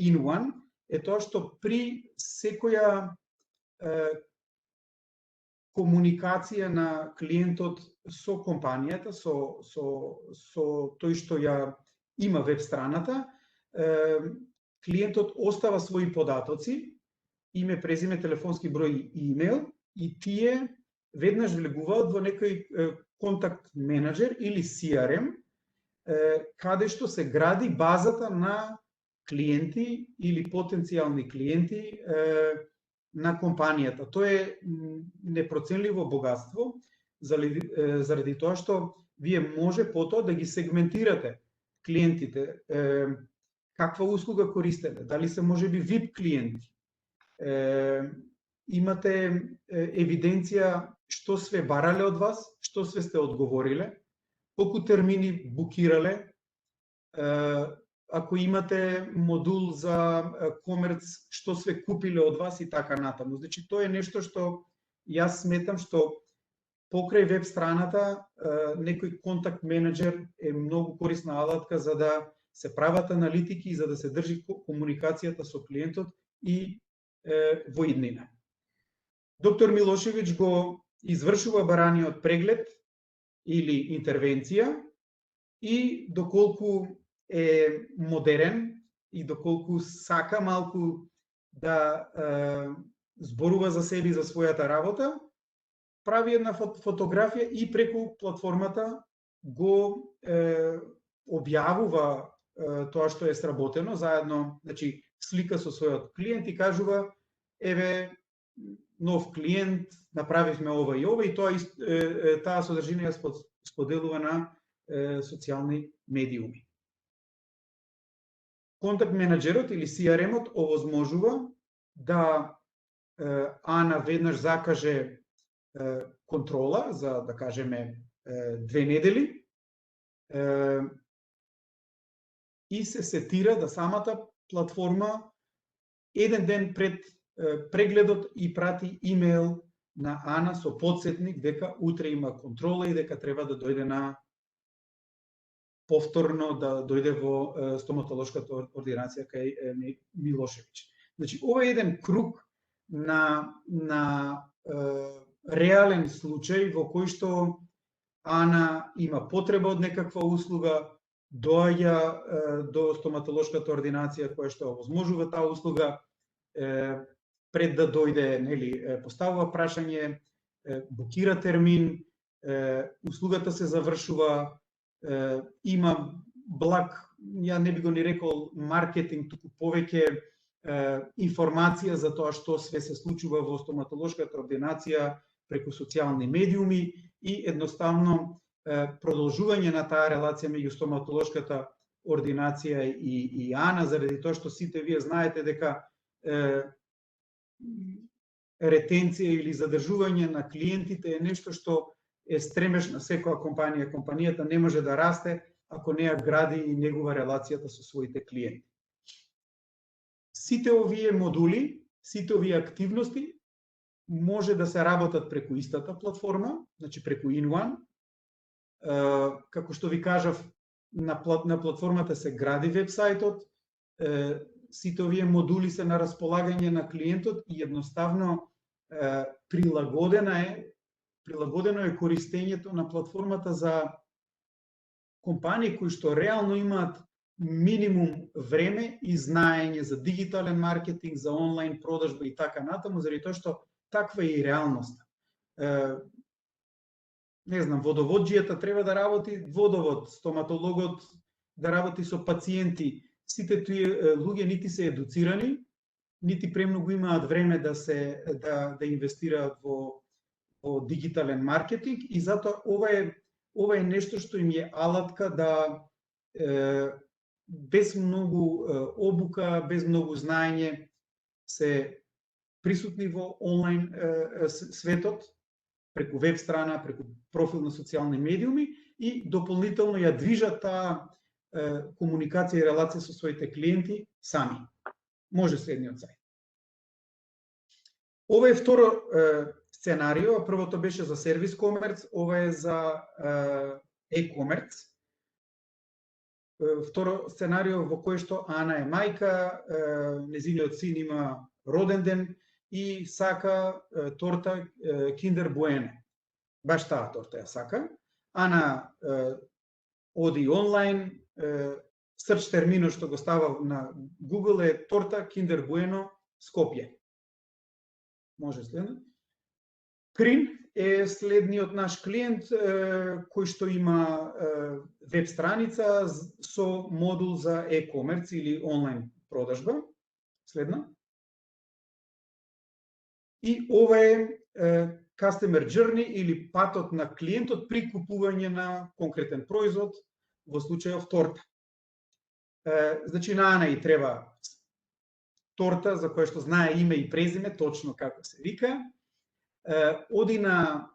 InOne е тоа што при секоја комуникација на клиентот со компанијата, со тој што ја има веб страната, клиентот остава своји податоци, име, презиме, телефонски број и имейл, и тие веднаш влегуваат во некој контакт менеджер или CRM, каде што се гради базата на клиенти или потенцијални клиенти на компанијата. Тоа е непроценливо богатство, заради тоа што вие може потоа да ги сегментирате клиентите, каква услуга користеле, дали се можеби VIP клиенти, имате евиденција што све барале од вас, што све сте одговориле, колку термини букирале, ако имате модул за комерц, што све купиле од вас и така натаму. Значи, тоа е нешто што јас сметам што покрај веб страната некој контакт менеджер е многу корисна алатка за да се прават аналитики и за да се држи комуникацијата со клиентот и во иднина. Доктор Милошевиќ го извршува бараниот преглед или интервенција и доколку е модерен и доколку сака малку да зборува за себе и за својата работа, прави една фотографија и преку платформата го објавува тоа што е сработено, заедно, значи, слика со својот клиент и кажува, еве, нов клиент, направивме ова и ова, и таа содржина ја споделува на социјални медиуми. Контакт менеджерот или CRM-от овозможува да Ана веднаш закаже контрола за, да кажеме, 2 недели и се сетира да самата платформа еден ден пред прегледот и прати имейл на Ана со подсетник дека утре има контрола и дека треба да дојде на повторно да дојде во стоматолошката ординација кај Милошевиќ. Значи, ова е еден круг на реален случај во кој што Ана има потреба од некаква услуга, доаѓа до стоматолошката ординација која што овозможува таа услуга, пред да дојде, нели, поставува прашање, букира термин, услугата се завршува, има благ, ја не би го ни рекол маркетинг, туку повеќе информација за тоа што све се случува во стоматолошката ординација преку социјални медиуми и едноставно продолжување на таа релација меѓу стоматолошката ординација и Ана, заради тоа што сите вие знаете дека ретенција или задржување на клиентите е нешто што е стремеж на секоја компанија. Компанијата не може да расте ако не ја гради и негува релацијата со своите клиенти. Сите овие модули, сите овие активности може да се работат преку истата платформа, значи преку InOne. Како што ви кажав, на платформата се гради вебсајтот, сите овие модули се на располагање на клиентот и едноставно прилагодено е користењето на платформата за компании кои што реално имаат минимум време и знаење за дигитален маркетинг, за онлайн продажба и така натаму, заради тоа што таква е и реалноста. Не знам, водоводжијата треба да работи водовод, стоматологот да работи со пациенти. Сите тие луѓе нити се едуцирани, нити премногу имаат време да инвестираат во дигитален маркетинг и затоа ова е нешто што им е алатка да без многу обука, без многу знаење се присутни во онлайн светот, преку веб страна, преку профил на социјални медиуми и дополнително ја движат таа комуникација и релација со своите клиенти сами. Може следниот сајт. Ова е второ сценарио, првото беше за сервис комерц, ова е за e-комерц. Второ сценарио во кое што Ана е мајка, незиниот син има роден ден и сака торта Kinder Bueno. Баш таа торта ја сака. Ана оди онлайн, срч терминот што го става на Google е торта Kinder Bueno Скопје. Може следно. Крин е следниот наш клиент кој што има веб страница со модул за e-комерц или онлайн продажба. Следно. И ова е customer journey или патот на клиентот при купување на конкретен производ, во случајов торта. Значи на Ана и треба торта за која што знае име и презиме, точно како се вика. Оди на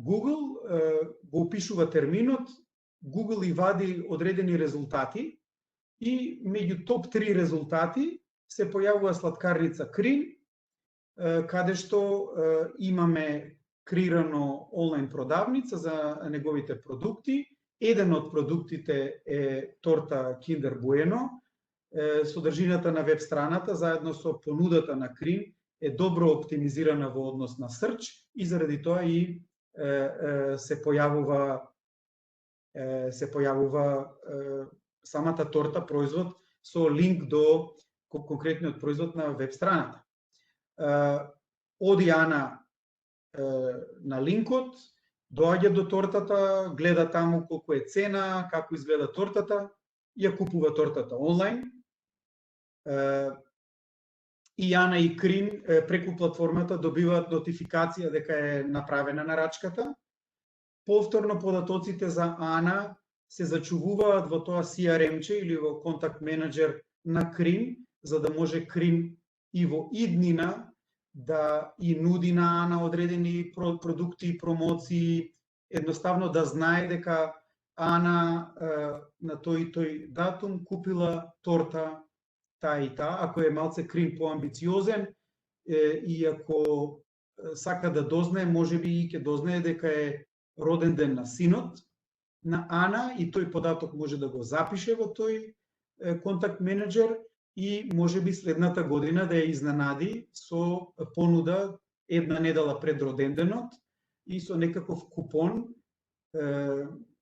Google, го опишува терминот, Google и вади одредени резултати и меѓу топ 3 резултати се појавува сладкарница Крин, каде што имаме креирано онлайн продавница за неговите продукти. Еден од продуктите е торта Kinder Bueno. Содржината на веб страната заедно со понудата на Крин е добро оптимизирана во однос на срч и заради тоа и се појавува самата торта производ со линк до конкретниот производ на веб страната. Оди Ана на линкот, доаѓа до тортата, гледа таму колку е цена, како изгледа тортата, ја купува тортата онлайн. И Ана и Крин преку платформата добиваат нотификација дека е направена нарачката. Повторно податоците за Ана се зачувуваат во тоа CRM-че или во контакт менеджер на Крин, за да може Крин и во иднина да и нуди на Ана одредени продукти и промоции, едноставно да знае дека Ана на тој датум купила торта таа и таа, ако е малце Крин поамбициозен и ако сака да дознае, можеби и ќе дознае дека е роден ден на синот на Ана и тој податок може да го запише во тој контакт менеджер и можеби следната година да ја изненади со понуда една недела пред роденденот и со некаков купон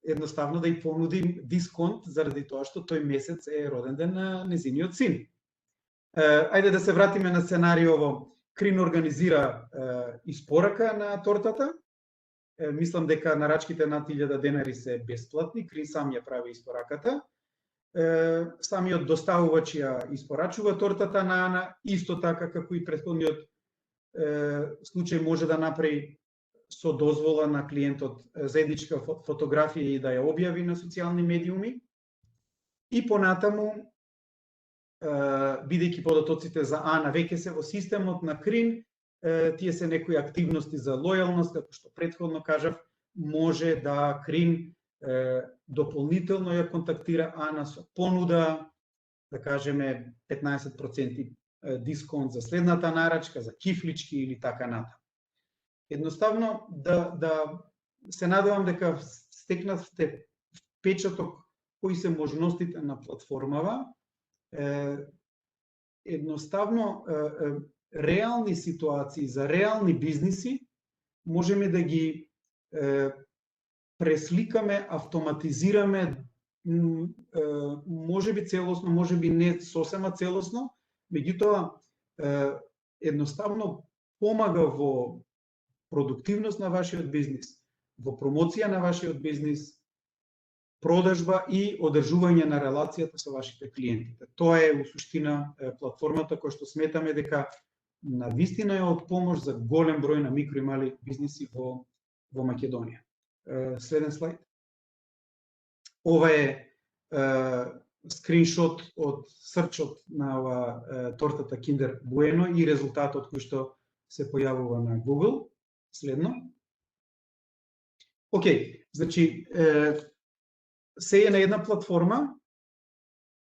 едноставно да ја понуди дисконт заради тоа што тој месец е роден ден на незиниот син. Ајде да се вратиме на сценариово. Крин организира испорака на тортата. Мислам дека нарачките над 1000 денари се бесплатни. Крин сам ја прави испораката. Самиот доставувач ја испорачува тортата на Ана, исто така како и претходниот случај може да направи со дозвола на клиентот заедничка фотографија и да ја објави на социјални медиуми. И понатаму, бидејќи податоците за АНА веќе се во системот на КРИН, тие се некои активности за лојалност, како што претходно кажав, може да КРИН дополнително ја контактира АНА со понуда, да кажеме 15% дисконт за следната нарачка, за кифлички или така натаму. Едноставно да се надевам дека стекнавте впечаток кои се можностите на платформава. Едноставно реални ситуации за реални бизниси можеме да ги пресликаме, автоматизираме, можеби целосно, можеби не сосема целосно, меѓутоа едноставно помага во продуктивност на вашиот бизнис, во промоција на вашиот бизнис, продажба и одржување на релацијата со вашите клиенти. Тоа е во суштина платформата која што сметаме дека навистина е од помош за голем број на микро и мали бизниси во Македонија. Следен слайд. Ова е скриншот од срчот на тортата Kinder Bueno и резултатот кој што се појавува на Google. Следно. Океј, значи се е на една платформа,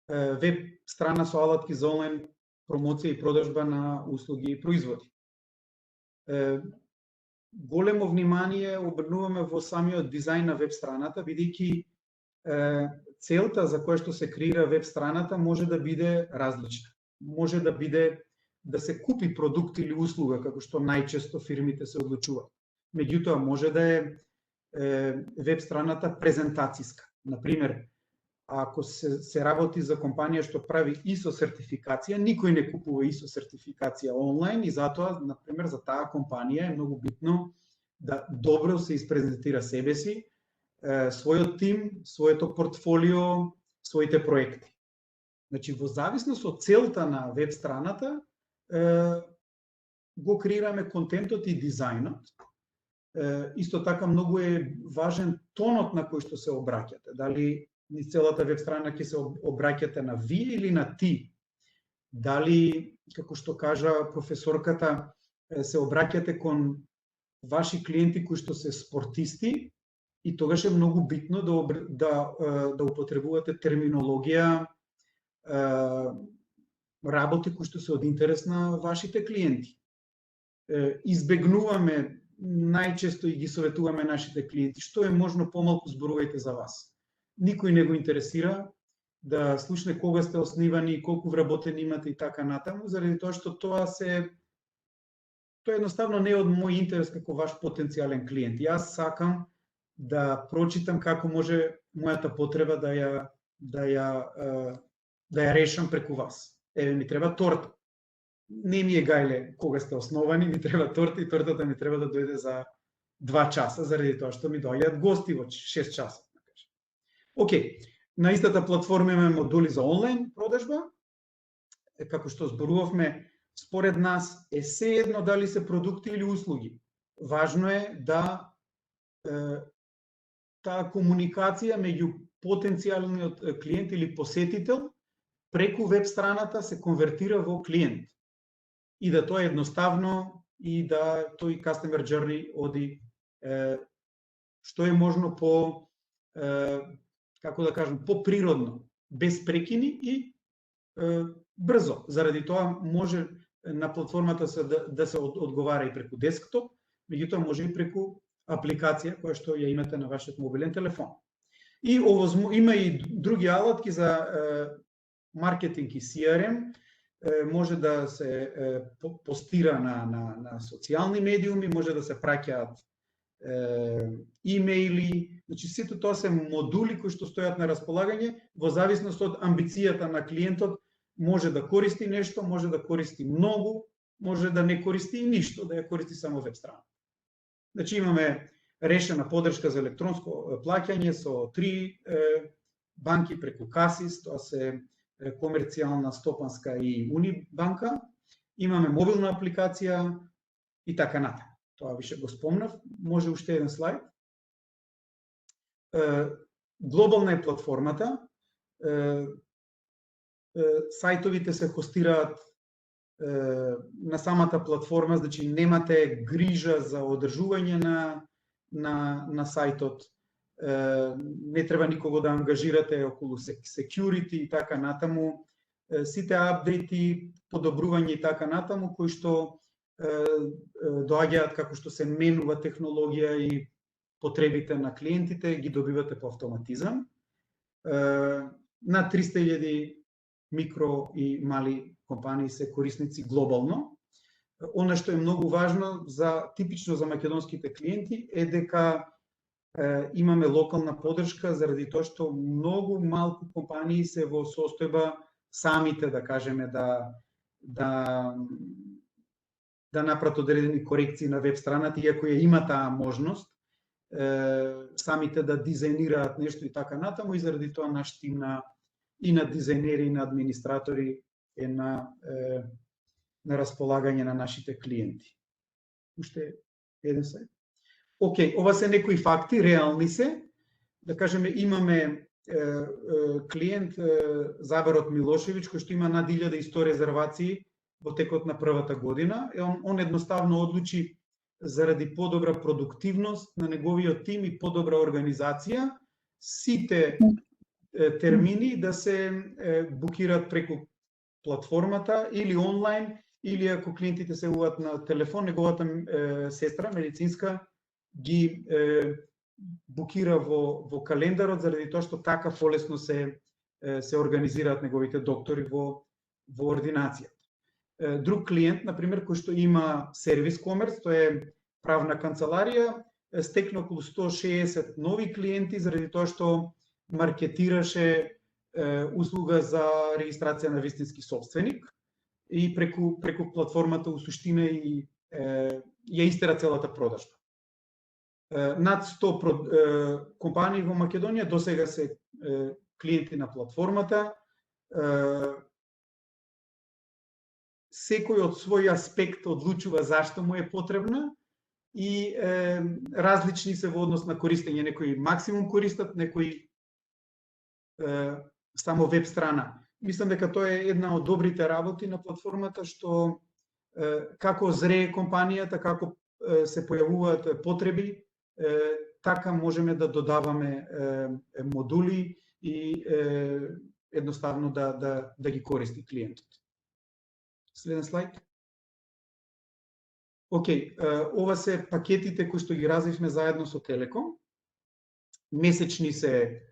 веб страна со алатки за онлайн промоција и продажба на услуги и производи. Големо внимание обрнуваме во самиот дизајн на веб страната, бидејќи целта за која што се креира веб страната може да биде различна. Може да биде да се купи продукт или услуга, како што најчесто фирмите се одлучуваат. Меѓутоа, може да е веб страната презентацијска. Например, ако се работи за компанија што прави ISO сертификација, никој не купува ISO сертификација онлайн и затоа, например, за таа компанија е многу битно да добро се испрезентира себе си, својот тим, своето портфолио, своите проекти. Значи, во зависност од целта на веб страната, го креираме контентот и дизајнот. Исто така многу е важен тонот на кој што се обраќате. Дали низ целата веб страна ќе се обраќате на вие или на ти. Дали, како што кажа професорката, се обраќате кон ваши клиенти кои што се спортисти и тогаш е многу битно да употребувате терминологија, работи кои што се од интерес на вашите клиенти. Избегнуваме најчесто и ги советуваме нашите клиенти, што е можно помалку зборувајте за вас. Никој не го интересира да слушне кога сте основани, колку вработени имате и така натаму, заради тоа што тоа едноставно не е од мој интерес како ваш потенцијален клиент. Јас сакам да прочитам како може мојата потреба да ја решам преку вас. Еве ми треба торта. Не ми е гајле кога сте основани, ми треба торта и тортата ми треба да дојде за 2 часа, заради тоа што ми доаѓаат гости во 6 часа. Океј, на истата платформа имаме модули за онлайн продажба. Како што зборувавме, според нас е сеедно дали се продукти или услуги. Важно е да таа комуникација меѓу потенцијалниот клиент или посетител преку веб страната се конвертира во клиент. И да тоа е едноставно и да тој customer journey оди што е можно по, како да кажам, поприродно, без прекини и брзо. Заради тоа може на платформата да се одговара и преку десктоп, меѓутоа може и преку апликација која што ја имате на вашиот мобилен телефон. И има и други алатки за маркетинг и CRM, може да се постира на социјални медиуми, може да се праќаат имејли, значи сето тоа се модули кои што стојат на располагање во зависност од амбицијата на клиентот, може да користи нешто, може да користи многу, може да не користи и ништо, да ја користи само веб страна. Значи имаме решена поддршка за електронско плаќање со 3 банки преку Касис, тоа се Комерцијална, Стопанска и Унибанка. Имаме мобилна апликација и така натаму. тоа више го спомнав, може уште еден слайд. Глобална е платформата, сајтовите се хостираат на самата платформа, значи немате грижа за одржување на сајтот, не треба никого да ангажирате околу security и така натаму, сите апдејти, подобрување и така натаму, кои што доаѓаат како што се менува технологија и потребите на клиентите, ги добивате по автоматизам. На 300.000 микро и мали компании се корисници глобално. Она што е многу важно типично за македонските клиенти е дека имаме локална подршка заради тоа што многу малку компании се во состојба самите, да кажеме, да направат одредени корекции на веб страната, иако ја има таа можност, самите да дизајнираат нешто и така натаму, и заради тоа наш тим и на дизајнери и на администратори е на располагање на нашите клиенти. Уште еден слайд. Океј, ова се некои факти, реални се. Да кажеме, имаме клиент Забарот Милошевиќ, кој што има над 1100 резервации во текот на првата година. Он едноставно одлучи заради подобра продуктивност на неговиот тим и подобра организација, сите термини да се букираат преку платформата или онлайн, или ако клиентите се јавуваат на телефон, неговата сестра медицинска ги букира во календарот, заради тоа што така полесно се организираат неговите доктори во ординацијата. Друг клиент, например, кој што има сервис комерс, тоа е правна канцеларија, стекна околу 160 нови клиенти заради тоа што маркетираше услуга за регистрација на вистински собственик и преку платформата у суштина и ја истера целата продажба. Над 100 компании во Македонија досега се клиенти на платформата. Секој од свој аспект одлучува зашто му е потребна и различни се во однос на користење. Некои максимум користат, некои само веб страна. Мислам дека тоа е една од добрите работи на платформата, што како зрее компанијата, како се појавуваат потреби, така можеме да додаваме модули и едноставно да ги користи клиентот. Следен слайд. Океј, ова се пакетите кои што ги развивме заедно со Телеком. Месечни се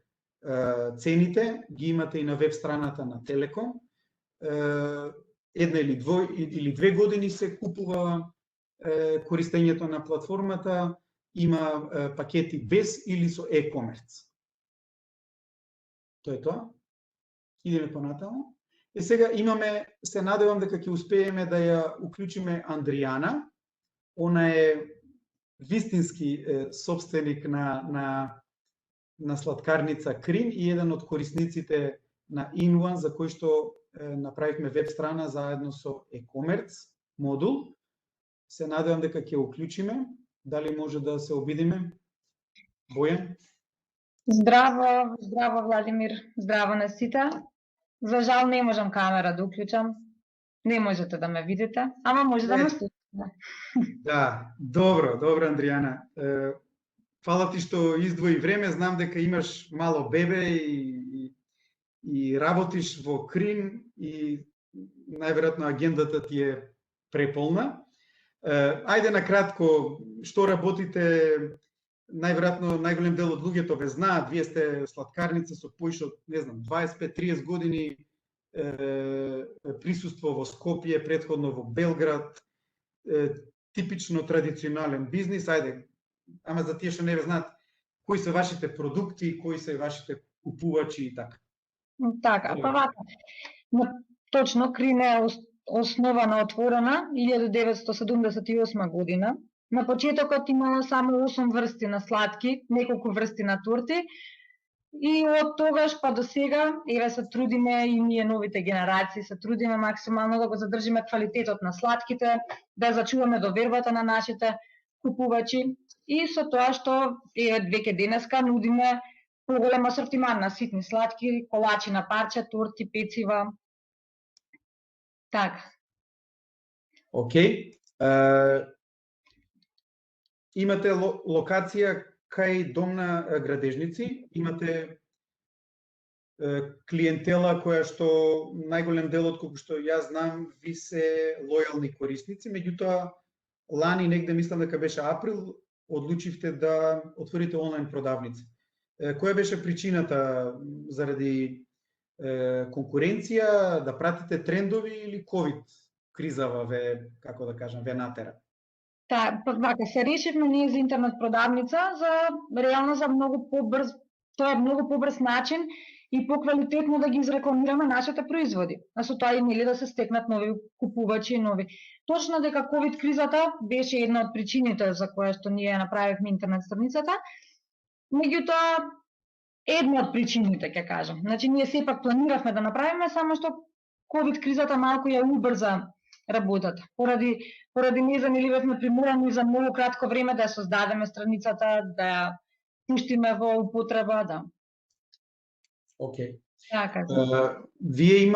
цените, ги имате и на веб страната на Телеком. Една или две години се купува користењето на платформата, има пакети без или со e-commerce. Тоа е тоа. Идеме понатаму. И сега имаме, се надевам дека ќе успееме да ја уклучиме Андријана. Она е вистински собственик на сладкарница Крин и еден од корисниците на InOne, за кој што направивме веб страна заедно со e-commerce модул. Се надевам дека ќе уклучиме. Дали може да се обидиме? Бојан? Здраво, здраво Владимир, здраво на сите. За жал не можам камера да уклучам. Не можете да ме видите, ама може да ме слушате. Да, добро Андријана. Фала ти што издвои време, знам дека имаш мало бебе и работиш во Крин и најверојатно агендата ти е преполна. Ајде на кратко, што работите? Најверојатно најголем дел од луѓето ве знаат, вие сте сладкарница со поише од, не знам, 25-30 години присуство во Скопје, претходно во Белград, типично традиционален бизнис. Ајде, ама за тие што не ве знаат, кои се вашите продукти, кои се вашите купувачи и така. Така, па вака. Точно, Крин е основана, отворена 1978 година. На почетокот имала само 8 врсти на сладки, неколку врсти на торти. И од тогаш па до сега, еве се трудиме и ние новите генерации, се трудиме максимално да го задржиме квалитетот на сладките, да зачуваме довербата на нашите купувачи и со тоа што веќе денеска нудиме поголем асортиман на ситни сладки, колачи на парче, торти, пецива. Така. Океј. Имате локација кај Дом на Градежници, имате клиентела која што најголем дел од колку што јас знам ви се лојални корисници, меѓутоа лани негде мислам дека беше април одлучивте да отворите онлайн продавница. Која беше причината, заради конкуренција, да пратите трендови или ковид кризава ве, како да кажам, ве натера? Вака, се решивме ние за интернет продавница реално за многу побрз, тоа е многу побрз начин и поквалитетно да ги изрекламираме нашите производи. А со тоа имели да се стекнат нови купувачи, нови. Точно дека ковид кризата беше една од причините за која што ние направивме интернет страницата. Меѓутоа една од причините ќе кажам. Значи ние сепак планиравме да направиме, само што ковид кризата малку ја убрза работата. Поради неја нели бевме приморани за многу кратко време да ја создадеме страницата, да ја пуштиме во употреба, да. Океј. Така. Вие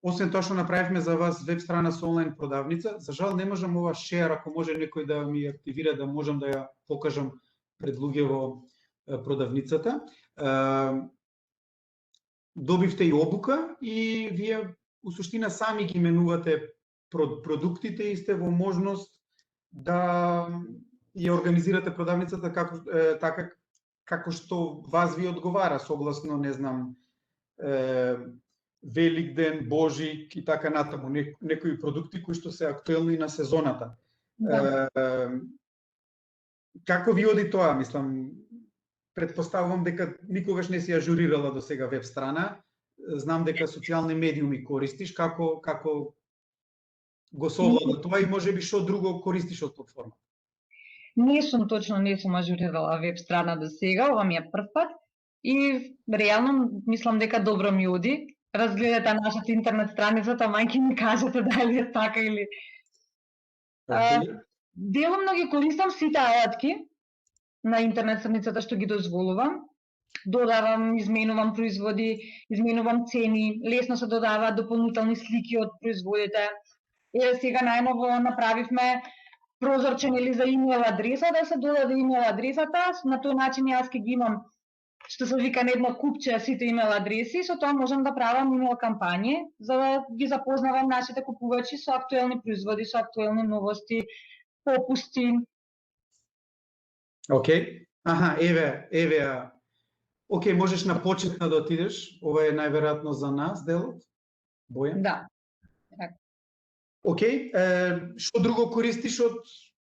освен тоа што направивме за вас веб страна со онлайн продавница, за жал не можам ова шеар, ако може некој да ми активира да можам да ја покажам пред луѓе во продавницата. Добивте и обука и вие у суштина сами ги менувате продуктите и сте во можност да ја организирате продавницата така како што вас ви одговара, согласно, не знам, Великден, Божик и така натаму, некои продукти кои што се актуелни на сезоната. Да. Како ви оди тоа, мислам, предпоставувам дека никогаш не си ажурирала до сега веб страна, знам дека социјални медиуми користиш, како го совлада тоа и можеби што друго користиш од платформа? Не сум ажурирала веб страна до сега, ова ми е прв пат и реално мислам дека добро ми оди. Разгледате нашата интернет страницата, мајки ми кажете дали е така или... Делумно ги користам сите алатки на интернет страницата што ги дозволувам. Додавам, изменувам производи, изменувам цени, лесно се додаваат дополнителни слики од производите. Сега најново направивме прозорчен или за имейл адреса, да се додаде имейл адресата, на тој начин јас ќе ги имам што се вика на едно купче сите имейл адреси, со тоа можам да правам имейл кампањи за да ги запознавам нашите купувачи со актуелни производи, со актуелни новости, попусти. Океј. Аха, еве. Океј, можеш на почетна да отидеш. Ова е најверојатно за нас делот. Бојан? Да. Океј, што друго користиш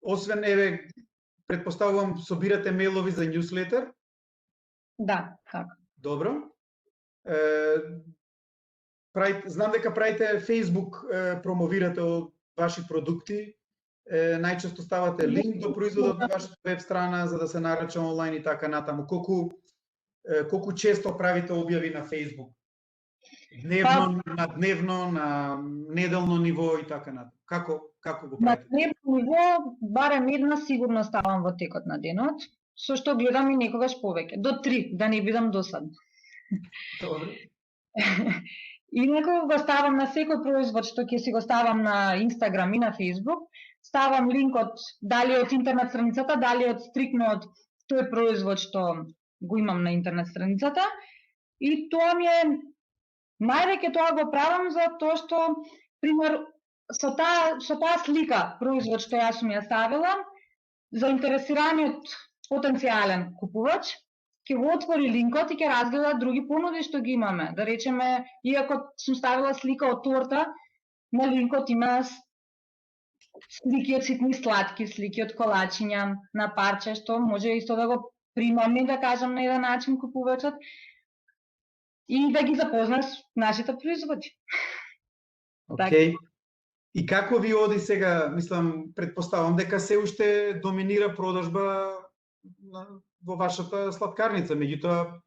освен еве, предпоставувам собирате мејлови за ньюслетер? Да, така. Добро. Знам дека правите Facebook, промовирате од ваши продукти, најчесто ставате линк до производот на вашата веб страна за да се нарача онлайн и така натаму. Колку често правите објави на Facebook? Дневно, на дневно, на неделно ниво и така натаму. Како го правите? На дневно ниво барем една сигурно ставам во текот на денот, со што гледам и некогаш повеќе, до 3, да не бидам досадна. Добро. Инаку го ставам на секој производ што ќе си го ставам на Instagram и на Facebook, ставам линкот дали од интернет страницата, дали од стрикно од тој производ што го имам на интернет страницата. И тоа ми е највеќе тоа го правам за тоа што пример со таа слика производ што јас сум ја ставила, заинтересираниот потенцијален купувач ќе го отвори линкот и ќе разгледа други понуди што ги имаме. Да речеме, иако сум ставила слика од торта, на линкот има слики од ситни сладки, слики од колачиња на парче, што може исто да го примамни, да кажам, на еден начин купувачот и да ги запозна с нашите производи. Океј. И како ви оди сега, мислам, предпоставам дека се уште доминира продажба во вашата сладкарница, меѓутоа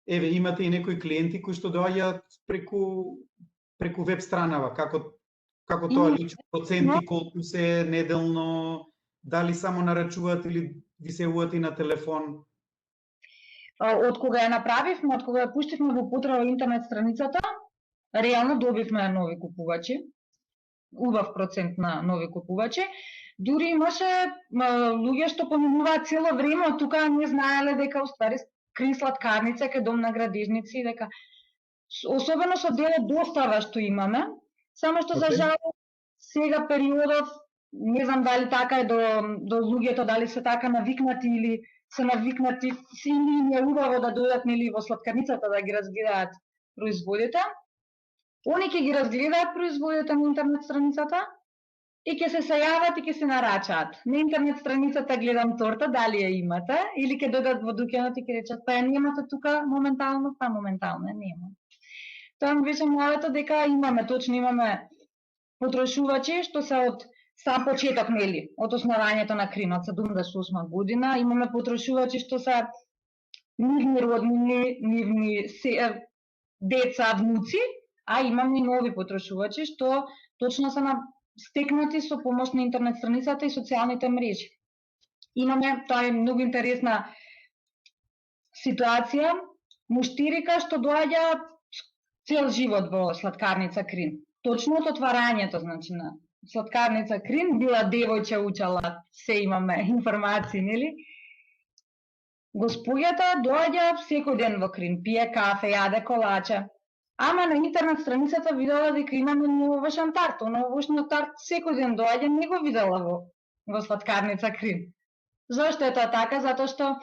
еве имате и некои клиенти кои што доаѓаат преку веб странава, како тоа личи, проценти колку се неделно, дали само нарачуваат или ви се јавуваат и на телефон? Од кога ја направивме, од кога ја пуштивме во употреба интернет страницата, реално добивме нови купувачи, убав процент на нови купувачи. Дури имаше луѓе што поминуваат цело време од тука, не знаеле дека уствари Крин сладкарница кај дом на градежници, дека особено со делот достава што имаме, само што за жал сега периодов, не знам дали така е до луѓето, дали се така навикнати или се навикнати, или им е убаво да дојдат нели во сладкарницата да ги разгледаат производите. Они ќе ги разгледаат производите на интернет страницата и ќе се сејават и ќе се нарачаат. На интернет страницата гледам торта, дали ја имате, или ќе дојдат во дуќанот и ќе речат, па ја немате тука моментално, па моментално ја нема. Тоа ми беше моето дека имаме, точно имаме потрошувачи што се од сам почеток, нели, од основањето на Крин од 78 година, имаме потрошувачи што се нивни роднини, нивни деца, внуци, а имаме и нови потрошувачи што точно се стекнати со помош на интернет страницата и социјалните мрежи. Имаме, тоа е многу интересна ситуација, муштирика што доаѓа цел живот во сладкарница Крин. Точно од отварањето, значи, на сладкарница Крин, била девојче, учела, се имаме информации, нели? Господјата доаѓа секој ден во Крин, пие кафе, јаде колаче. Ама на интернет страницата видела дека имаме новошен тарт. Новошниот тарт секој ден доаѓа, не го видела во сладкарница Крин. Зошто е тоа така? Затоа што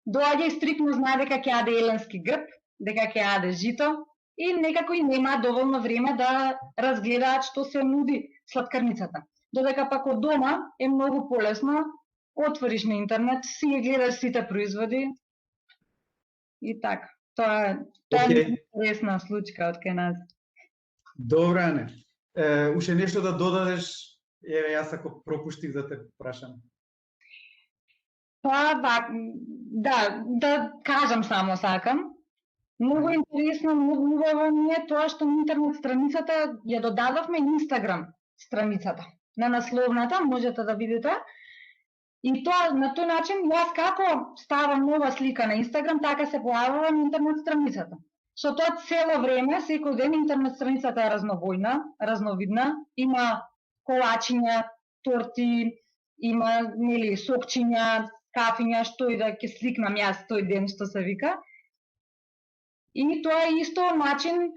доаѓа и стрикно знае дека ќе јаде еленски грб, дека ќе јаде жито и некако и нема доволно време да разгледаат што се нуди сладкарницата. Додека пак од дома е многу полесно, отвориш на интернет, си ги гледаш сите производи и така. Тоа е интересна случка од кај нас. Добро, Ане. Уште нешто да додадеш? Еве, јас ако пропуштив да те прашам. Па, да кажам само сакам. Многу интересно, многу убаво ми е тоа што на интернет страницата ја додадовме Инстаграм страницата. На насловната можете да видите. И тоа на тој начин јас како ставам нова слика на Инстаграм, така се појавува на интернет страницата. Со тоа цело време, секој ден интернет страницата е разнобојна, разновидна, има колачиња, торти, има нели сокчиња, кафиња, што и да ќе сликнам јас тој ден што се вика. И тоа е исто начин,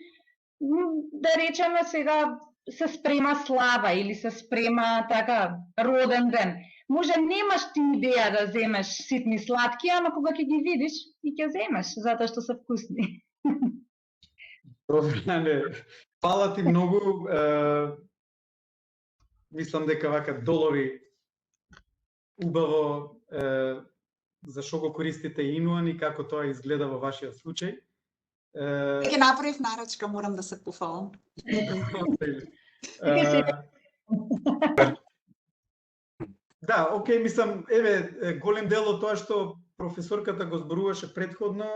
да речеме сега, се спрема слава или се спрема така роден ден. Може немаш ти идеја да земеш ситни сладки, ама кога ќе ги видиш и ќе земеш, затоа што се вкусни. Добре, не. Фала ти многу. Мислам дека вака долови убаво за што го користите Инуан и како тоа изгледа во вашиот случај. Ќе направив нарачка, морам да се пофалам. Да, окей, мислам, еве, голем дел од тоа што професорката го зборуваше предходно,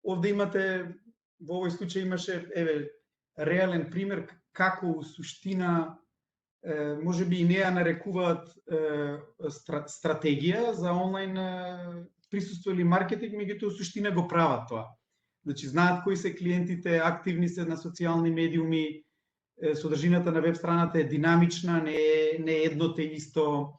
овде имате, во овој случај имаше, еве, реален пример како у суштина, може би и неа нарекуваат стратегија за онлайн присуство или маркетинг, меѓутоа у суштина го прават тоа. Значи, знаат кои се клиентите, активни се на социјални медиуми, содржината на веб страната е динамична, не е едно те исто,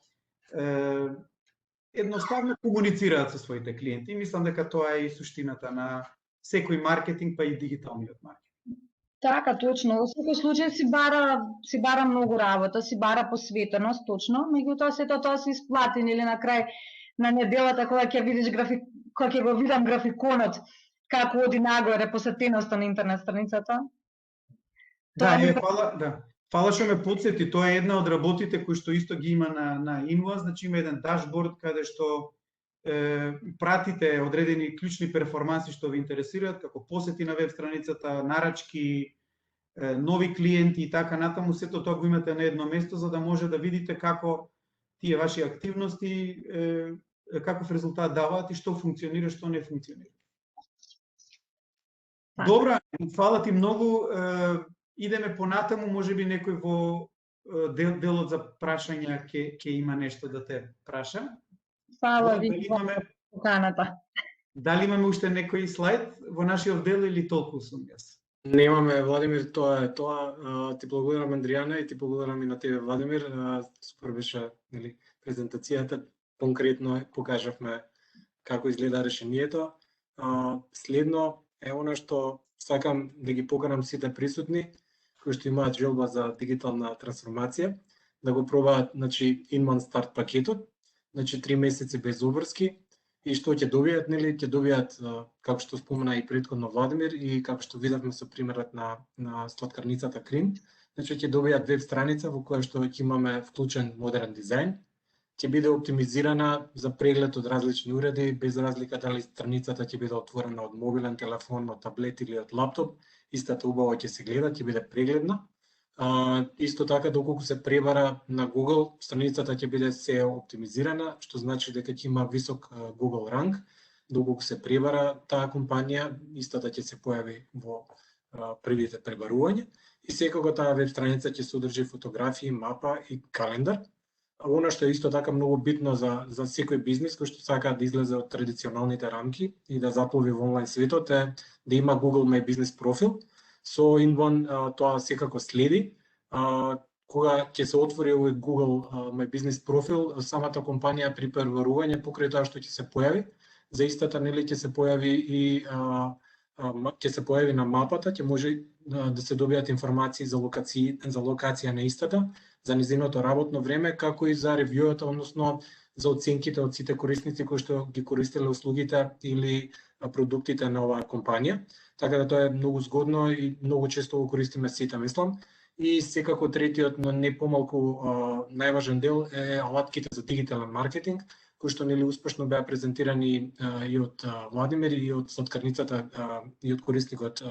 едноставно комуницираат со своите клиенти. Мислам дека тоа е и суштината на секој маркетинг, па и дигиталниот маркетинг. Така, точно. Во секој случај си бара многу работа, си бара посветеност, точно. Меѓутоа сето тоа се исплати, или на крај на неделата кога ќе видиш кога ќе го видам графиконот како оди нагоре посетеноста на интернет страницата. Фала што ме подсети, тоа е една од работите кои што исто ги има на Invoice, значи има еден дашборд каде што пратите одредени клучни перформанси што ви интересираат, како посети на веб страницата, нарачки, нови клиенти и така натаму, сето тоа го имате на едно место за да може да видите како тие ваши активности, каков резултат даваат и што функционира, што не функционира. Добра, фала ти многу. Идеме понатаму, може би некој во делот за прашања ќе има нешто да те прашам. Фала ви Дали имаме поканата. Дали имаме уште некој слайд во нашиот дел или толку сум јас? Немаме, Владимир, тоа е тоа. Ти благодарам, Андријана, и ти благодарам и на тебе, Владимир. Супер беше, нели, презентацијата. Конкретно покажавме како изгледа решението. Следно е она што сакам да ги поканам сите присутни кои што имаат желба за дигитална трансформација, да го пробаат, значи, Inman Start пакетот, значи 3 месеци без обврски. И што ќе добијат, нели, ќе добијат, како што спомена и претходно Владимир и како што видовме со примерот на сладкарницата Крин, значи ќе добијат веб страница во која што ќе имаме вклучен модерен дизајн, ќе биде оптимизирана за преглед од различни уреди, без разлика дали страницата ќе биде отворена од мобилен телефон, од таблет или од лаптоп, истата убаво ќе се гледа, ќе биде прегледна. Исто така, доколку се пребара на Google, страницата ќе биде се оптимизирана, што значи дека ќе има висок Google ранг. Доколку се пребара таа компанија, истата ќе се појави во првите пребарувања. И секако таа веб страница ќе содржи фотографии, мапа и календар. Она што е исто така многу битно за секој бизнис кој што сака да излезе од традиционалните рамки и да заплови во онлайн светот е да има Google My Business профил. Со Inman тоа секако следи. Кога ќе се отвори овој Google My Business профил, самата компанија при пребарување покрај тоа што ќе се појави, за истата, нели, ќе се појави и ќе се појави на мапата, ќе може да се добијат информации за локација на истата, за низиното работно време, како и за ревјуата, односно за оценките од сите корисници кои што ги користеле услугите или продуктите на оваа компанија. Така да тоа е многу згодно и многу често го користиме сите, мислам. И секако третиот, но не помалку најважен дел е алатките за дигитален маркетинг, кои што, нели, успешно беа презентирани и од Владимир и од сладкарницата и од корисникот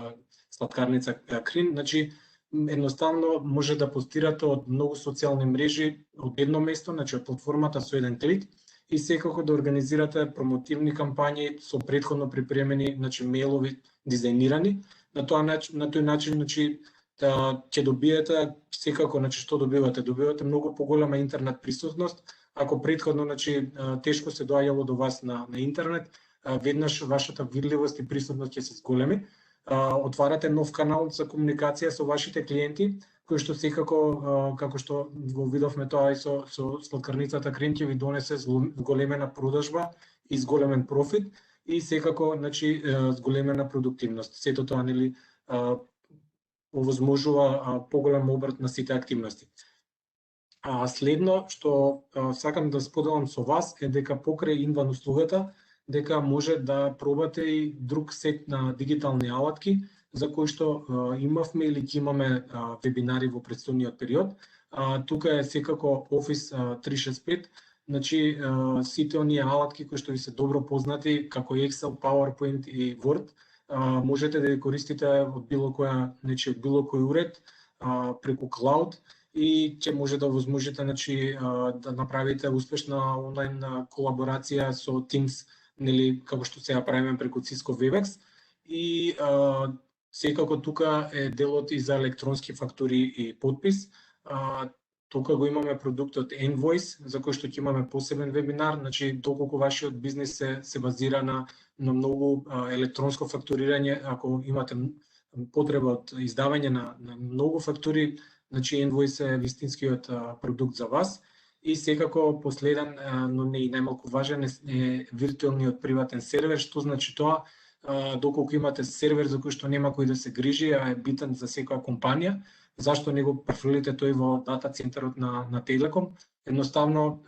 сладкарница Крин. Значи, едноставно може да постирате од многу социјални мрежи од едно место, значи од платформата со еден клик, и секако да организирате промотивни кампањи со претходно припремени, значи, мејлови дизајнирани. На тој начин, значи, ќе добиете секако, значи, што добивате? Добивате многу поголема интернет присутност. Ако претходно, значи, тешко се доаѓало до вас на интернет, веднаш вашата видливост и присутност ќе се зголеми. Отварате нов канал за комуникација со вашите клиенти, кој што секако, како што го видовме тоа и со сладкарницата Крин, ќе ви донесе зголемена продажба и зголемен профит и секако, значи, зголемена продуктивност. Сето тоа, нели, овозможува поголем обрт на сите активности. Следно што сакам да споделам со вас е дека покрај Inman услугата, дека може да пробате и друг сет на дигитални алатки за кои што имавме или ќе имаме вебинари во претходниот период. Тука е секако Office 365, значи сите оние алатки кои што ви се добро познати како Excel, PowerPoint и Word, можете да ги користите од било која, значи од било кој уред преку клауд и ќе може да овозможите, значи, да направите успешна онлайн колаборација со Teams, нели, како што сега правиме преку Cisco Webex. И секако тука е делот и за електронски фактури и подпис. Тука го имаме продуктот Envoice, за кој што ќе имаме посебен вебинар, значи доколку вашиот бизнис се базира на многу електронско фактурирање, ако имате потреба од издавање на многу фактури, значи Envoice е вистинскиот продукт за вас. И секако последен, но не и најмалку важен, е виртуелниот приватен сервер. Што значи тоа? Доколку имате сервер за кој што нема кој да се грижи, а е битен за секоја компанија, зашто не го префрлите тој во дата центарот на Телеком? Едноставно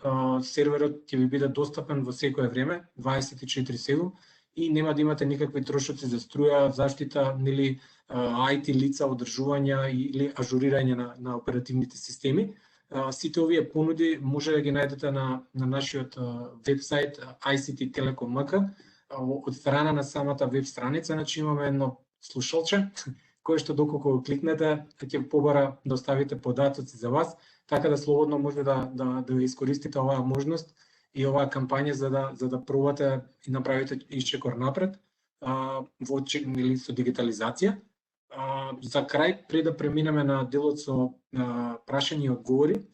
серверот ќе ви биде достапен во секое време, 24/7, и нема да имате никакви трошоци за струја, заштита, нели, IT лица, одржувања или ажурирање на оперативните системи. Сите овие понуди може да ги најдете на нашиот вебсайт ICT Telecom.mk. Од страна на самата веб страница, значи имаме едно слушалче, кој што доколку го кликнете, ќе побара да оставите податоци за вас, така да слободно може да искористите оваа можност и оваа кампања за да пробате и направите исчекор напред со дигитализација. За крај, пред да преминеме на делот со прашања и одговори,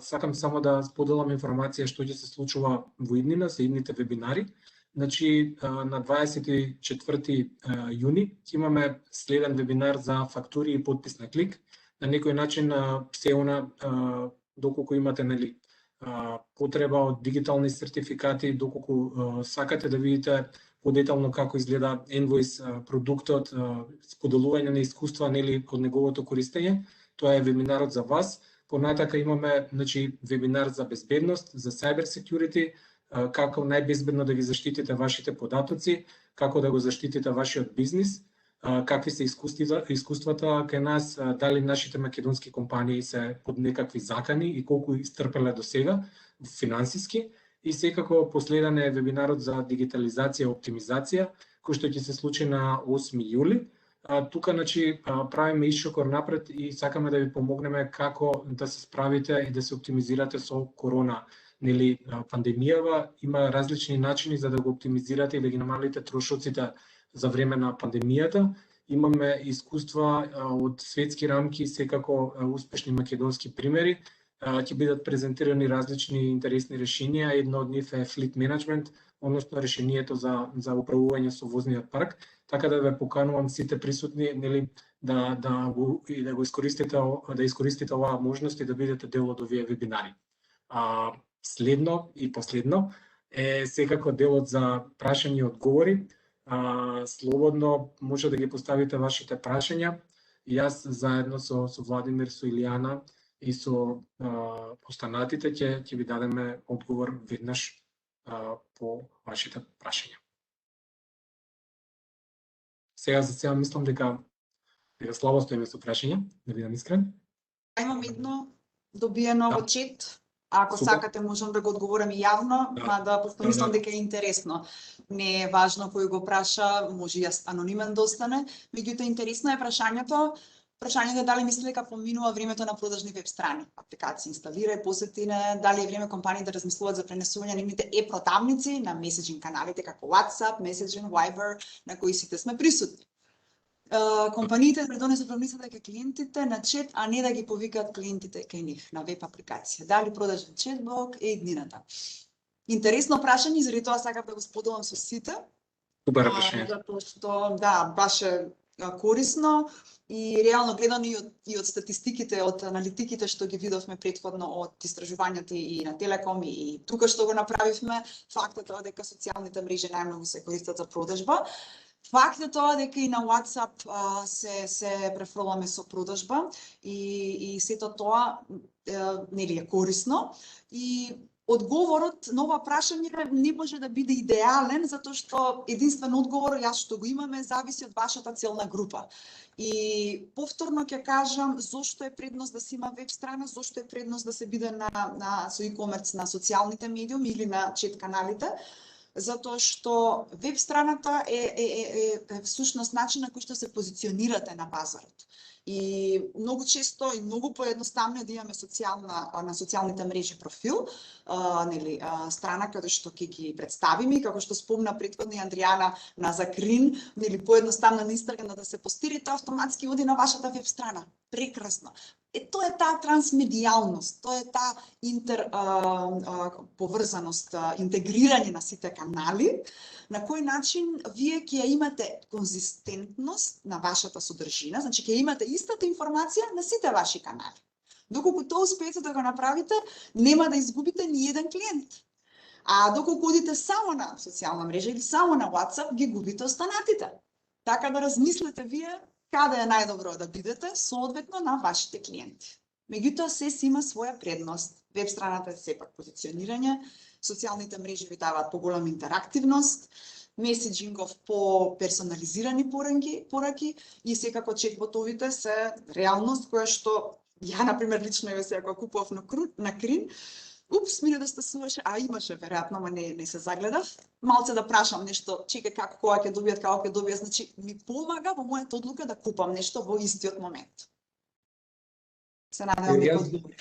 сакам само да споделам информација што ќе се случува во иднина, за идните вебинари. Значи, на 24 јуни ќе имаме следен вебинар за фактури и подпис на клик. На некој начин се она, доколку имате нели потреба од дигитални сертификати, доколку сакате да видите подетално како изгледа Envoice продуктот, споделување на искуства нели од неговото користење, тоа е вебинарот за вас. Понатака имаме значи вебинар за безбедност, за cyber security, како најбезбедно да ги заштитите вашите податоци, како да го заштитите вашиот бизнис, какви се искуствата кај нас, дали нашите македонски компании се под некакви закани и колку истрпеле до сега финансиски. И секако последен е вебинарот за дигитализација и оптимизација, кој што ќе се случи на 8 јули. Тука значи правиме ишокор напред и сакаме да ви помогнеме како да се справите и да се оптимизирате со корона, нели пандемијава. Има различни начини за да го оптимизирате и да ги намалите трошоците за време на пандемијата. Имаме искуства од светски рамки, секако успешни македонски примери. Ќе бидат презентирани различни интересни решенија. Едно од нив е Fleet Management, односно решението за управување со возниот парк. Така да ве поканувам сите присутни нели да го искористите оваа можност и да бидете дел од овие вебинари. Следно и последно е секако делот за прашања и одговори. Слободно може да ги поставите вашите прашања. Јас заедно со Владимир, со Илијана и со останатите ќе ви дадеме одговор веднаш по вашите прашања. Сега за сега мислам дека слабо стоиме со прашања, да бидам искрен. Имам едно добиено во чет. Ако Супер. сакате можам да го одговорам и јавно, мада мислам дека е интересно. Не е важно кој го праша, може и анонимен да остане. Меѓутоа интересно е прашањето е дали мисли дека поминува времето на продажни веб страни, апликации инсталира, посетине, дали е време компании да размислуваат за пренесување на нивните продавници на меседжинг каналите како WhatsApp, Messenger, Viber, на кои сите сме присутни. Компаниите да донесат промисла дека клиентите на чет, а не да ги повикаат клиентите кај нив на веб апликација. Дали продажен четблок е иднината? Интересно прашање, заради тоа сакам да го споделам со сите. Супер прашање. Затоа што баш е корисно и реално гледано и од статистиките, од аналитиките што ги видовме претходно од истражувањата и на Телеком и тука што го направивме, фактот е дека социјалните мрежи најмногу се користат за продажба. Факт е тоа дека и на WhatsApp се префрламе со продажба и сето тоа нели е корисно и одговорот на ова прашање не може да биде идеален затоа што единствен одговор јас што го имаме зависи од вашата целна група. И повторно ќе кажам зошто е предност да се има веб страна, зошто е предност да се биде со e-commerce на социјалните медиуми или на чет каналите. Затоа што веб страната е всушност начин на кој што се позиционирате на пазарот. И многу често и многу поедноставно е да имаме на социјалните мрежи профил, нели страна каде што ќе ги представиме, како што спомна претходно и Андријана на Закрин, нели поедноставно на Инстаграм да се постирите, автоматски оди на вашата веб страна. Прекрасно. Тоа е таа трансмедијалност, тоа е таа поврзаност, интегрирање на сите канали, на кој начин вие ќе имате конзистентност на вашата содржина, значи ќе имате истата информација на сите ваши канали. Доколку тоа успеете да го направите, нема да изгубите ни еден клиент. А доколку одите само на социјална мрежа или само на WhatsApp, ги губите останатите. Така да размислете вие каде е најдобро да бидете, соодветно на вашите клиенти. Меѓутоа, се си има своја предност. Веб страната е сепак позиционирање, социјалните мрежи ви даваат поголема интерактивност, меседжингов по-персонализирани пораки и секако чекботовите се реалност која што ја, например, лично сега купував на Крин, мине да стасуваше, имаше веројатно, ама не се загледав. Малце да прашам нешто, чекај кога ќе добијат, значи ми помага во мојата одлука да купам нешто во истиот момент. Се надевам дека одговори.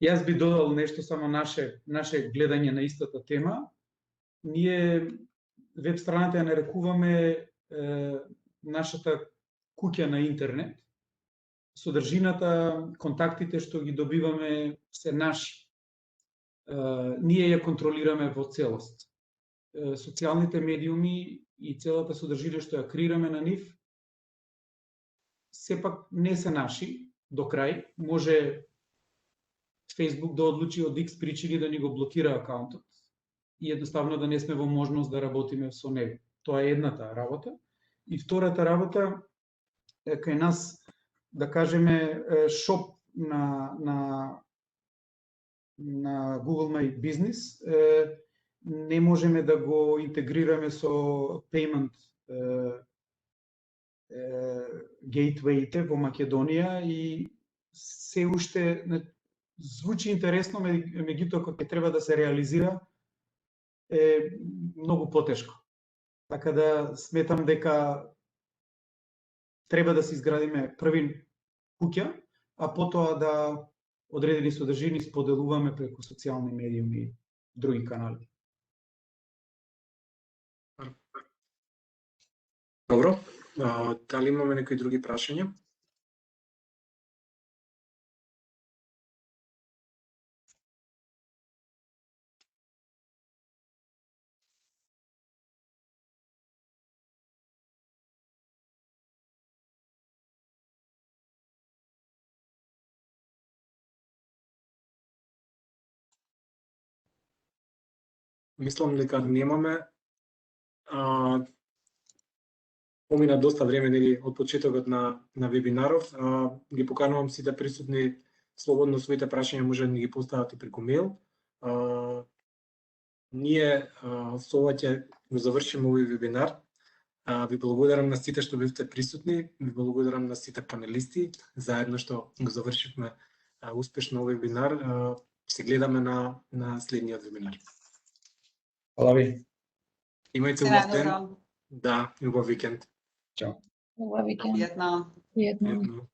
Јас би додал нешто само наше гледање на истата тема. Ние веб страната ја нарекуваме нашата куќа на интернет. Содржината, контактите што ги добиваме се наши. Ние ја контролираме во целост. Социјалните медиуми и целата содржина што ја креираме на нив сепак не се наши до крај. Може Facebook да одлучи од X причини да ни го блокира акаунтот и едноставно да не сме во можност да работиме со него. Тоа е едната работа. И втората работа е кај нас, да кажеме, шоп на Google My Business, не можеме да го интегрираме со payment гейтвеите во Македонија и се уште звучи интересно, меѓутоа кога треба да се реализира е многу потешко. Така да сметам дека треба да се изградиме први куќа, а потоа да одредени содржини споделуваме преку социјални медиуми и други канали. Добро. Дали имаме некои други прашања? Мислам дека немаме. Помина доста време нели од почетокот на вебинаров. Ги поканувам сите присутни слободно своите прашања може да ни ги постават и преку мејл. Ние со ова ќе го завршиме овој вебинар. Ви благодарам на сите што бевте присутни, ви благодарам на сите панелисти, заедно што го завршивме успешно овој вебинар. Се гледаме на следниот вебинар. Фала ви. Имајте убав ден. Да, убав викенд. Чао. Убав викенд. Пријатно. Пријатно.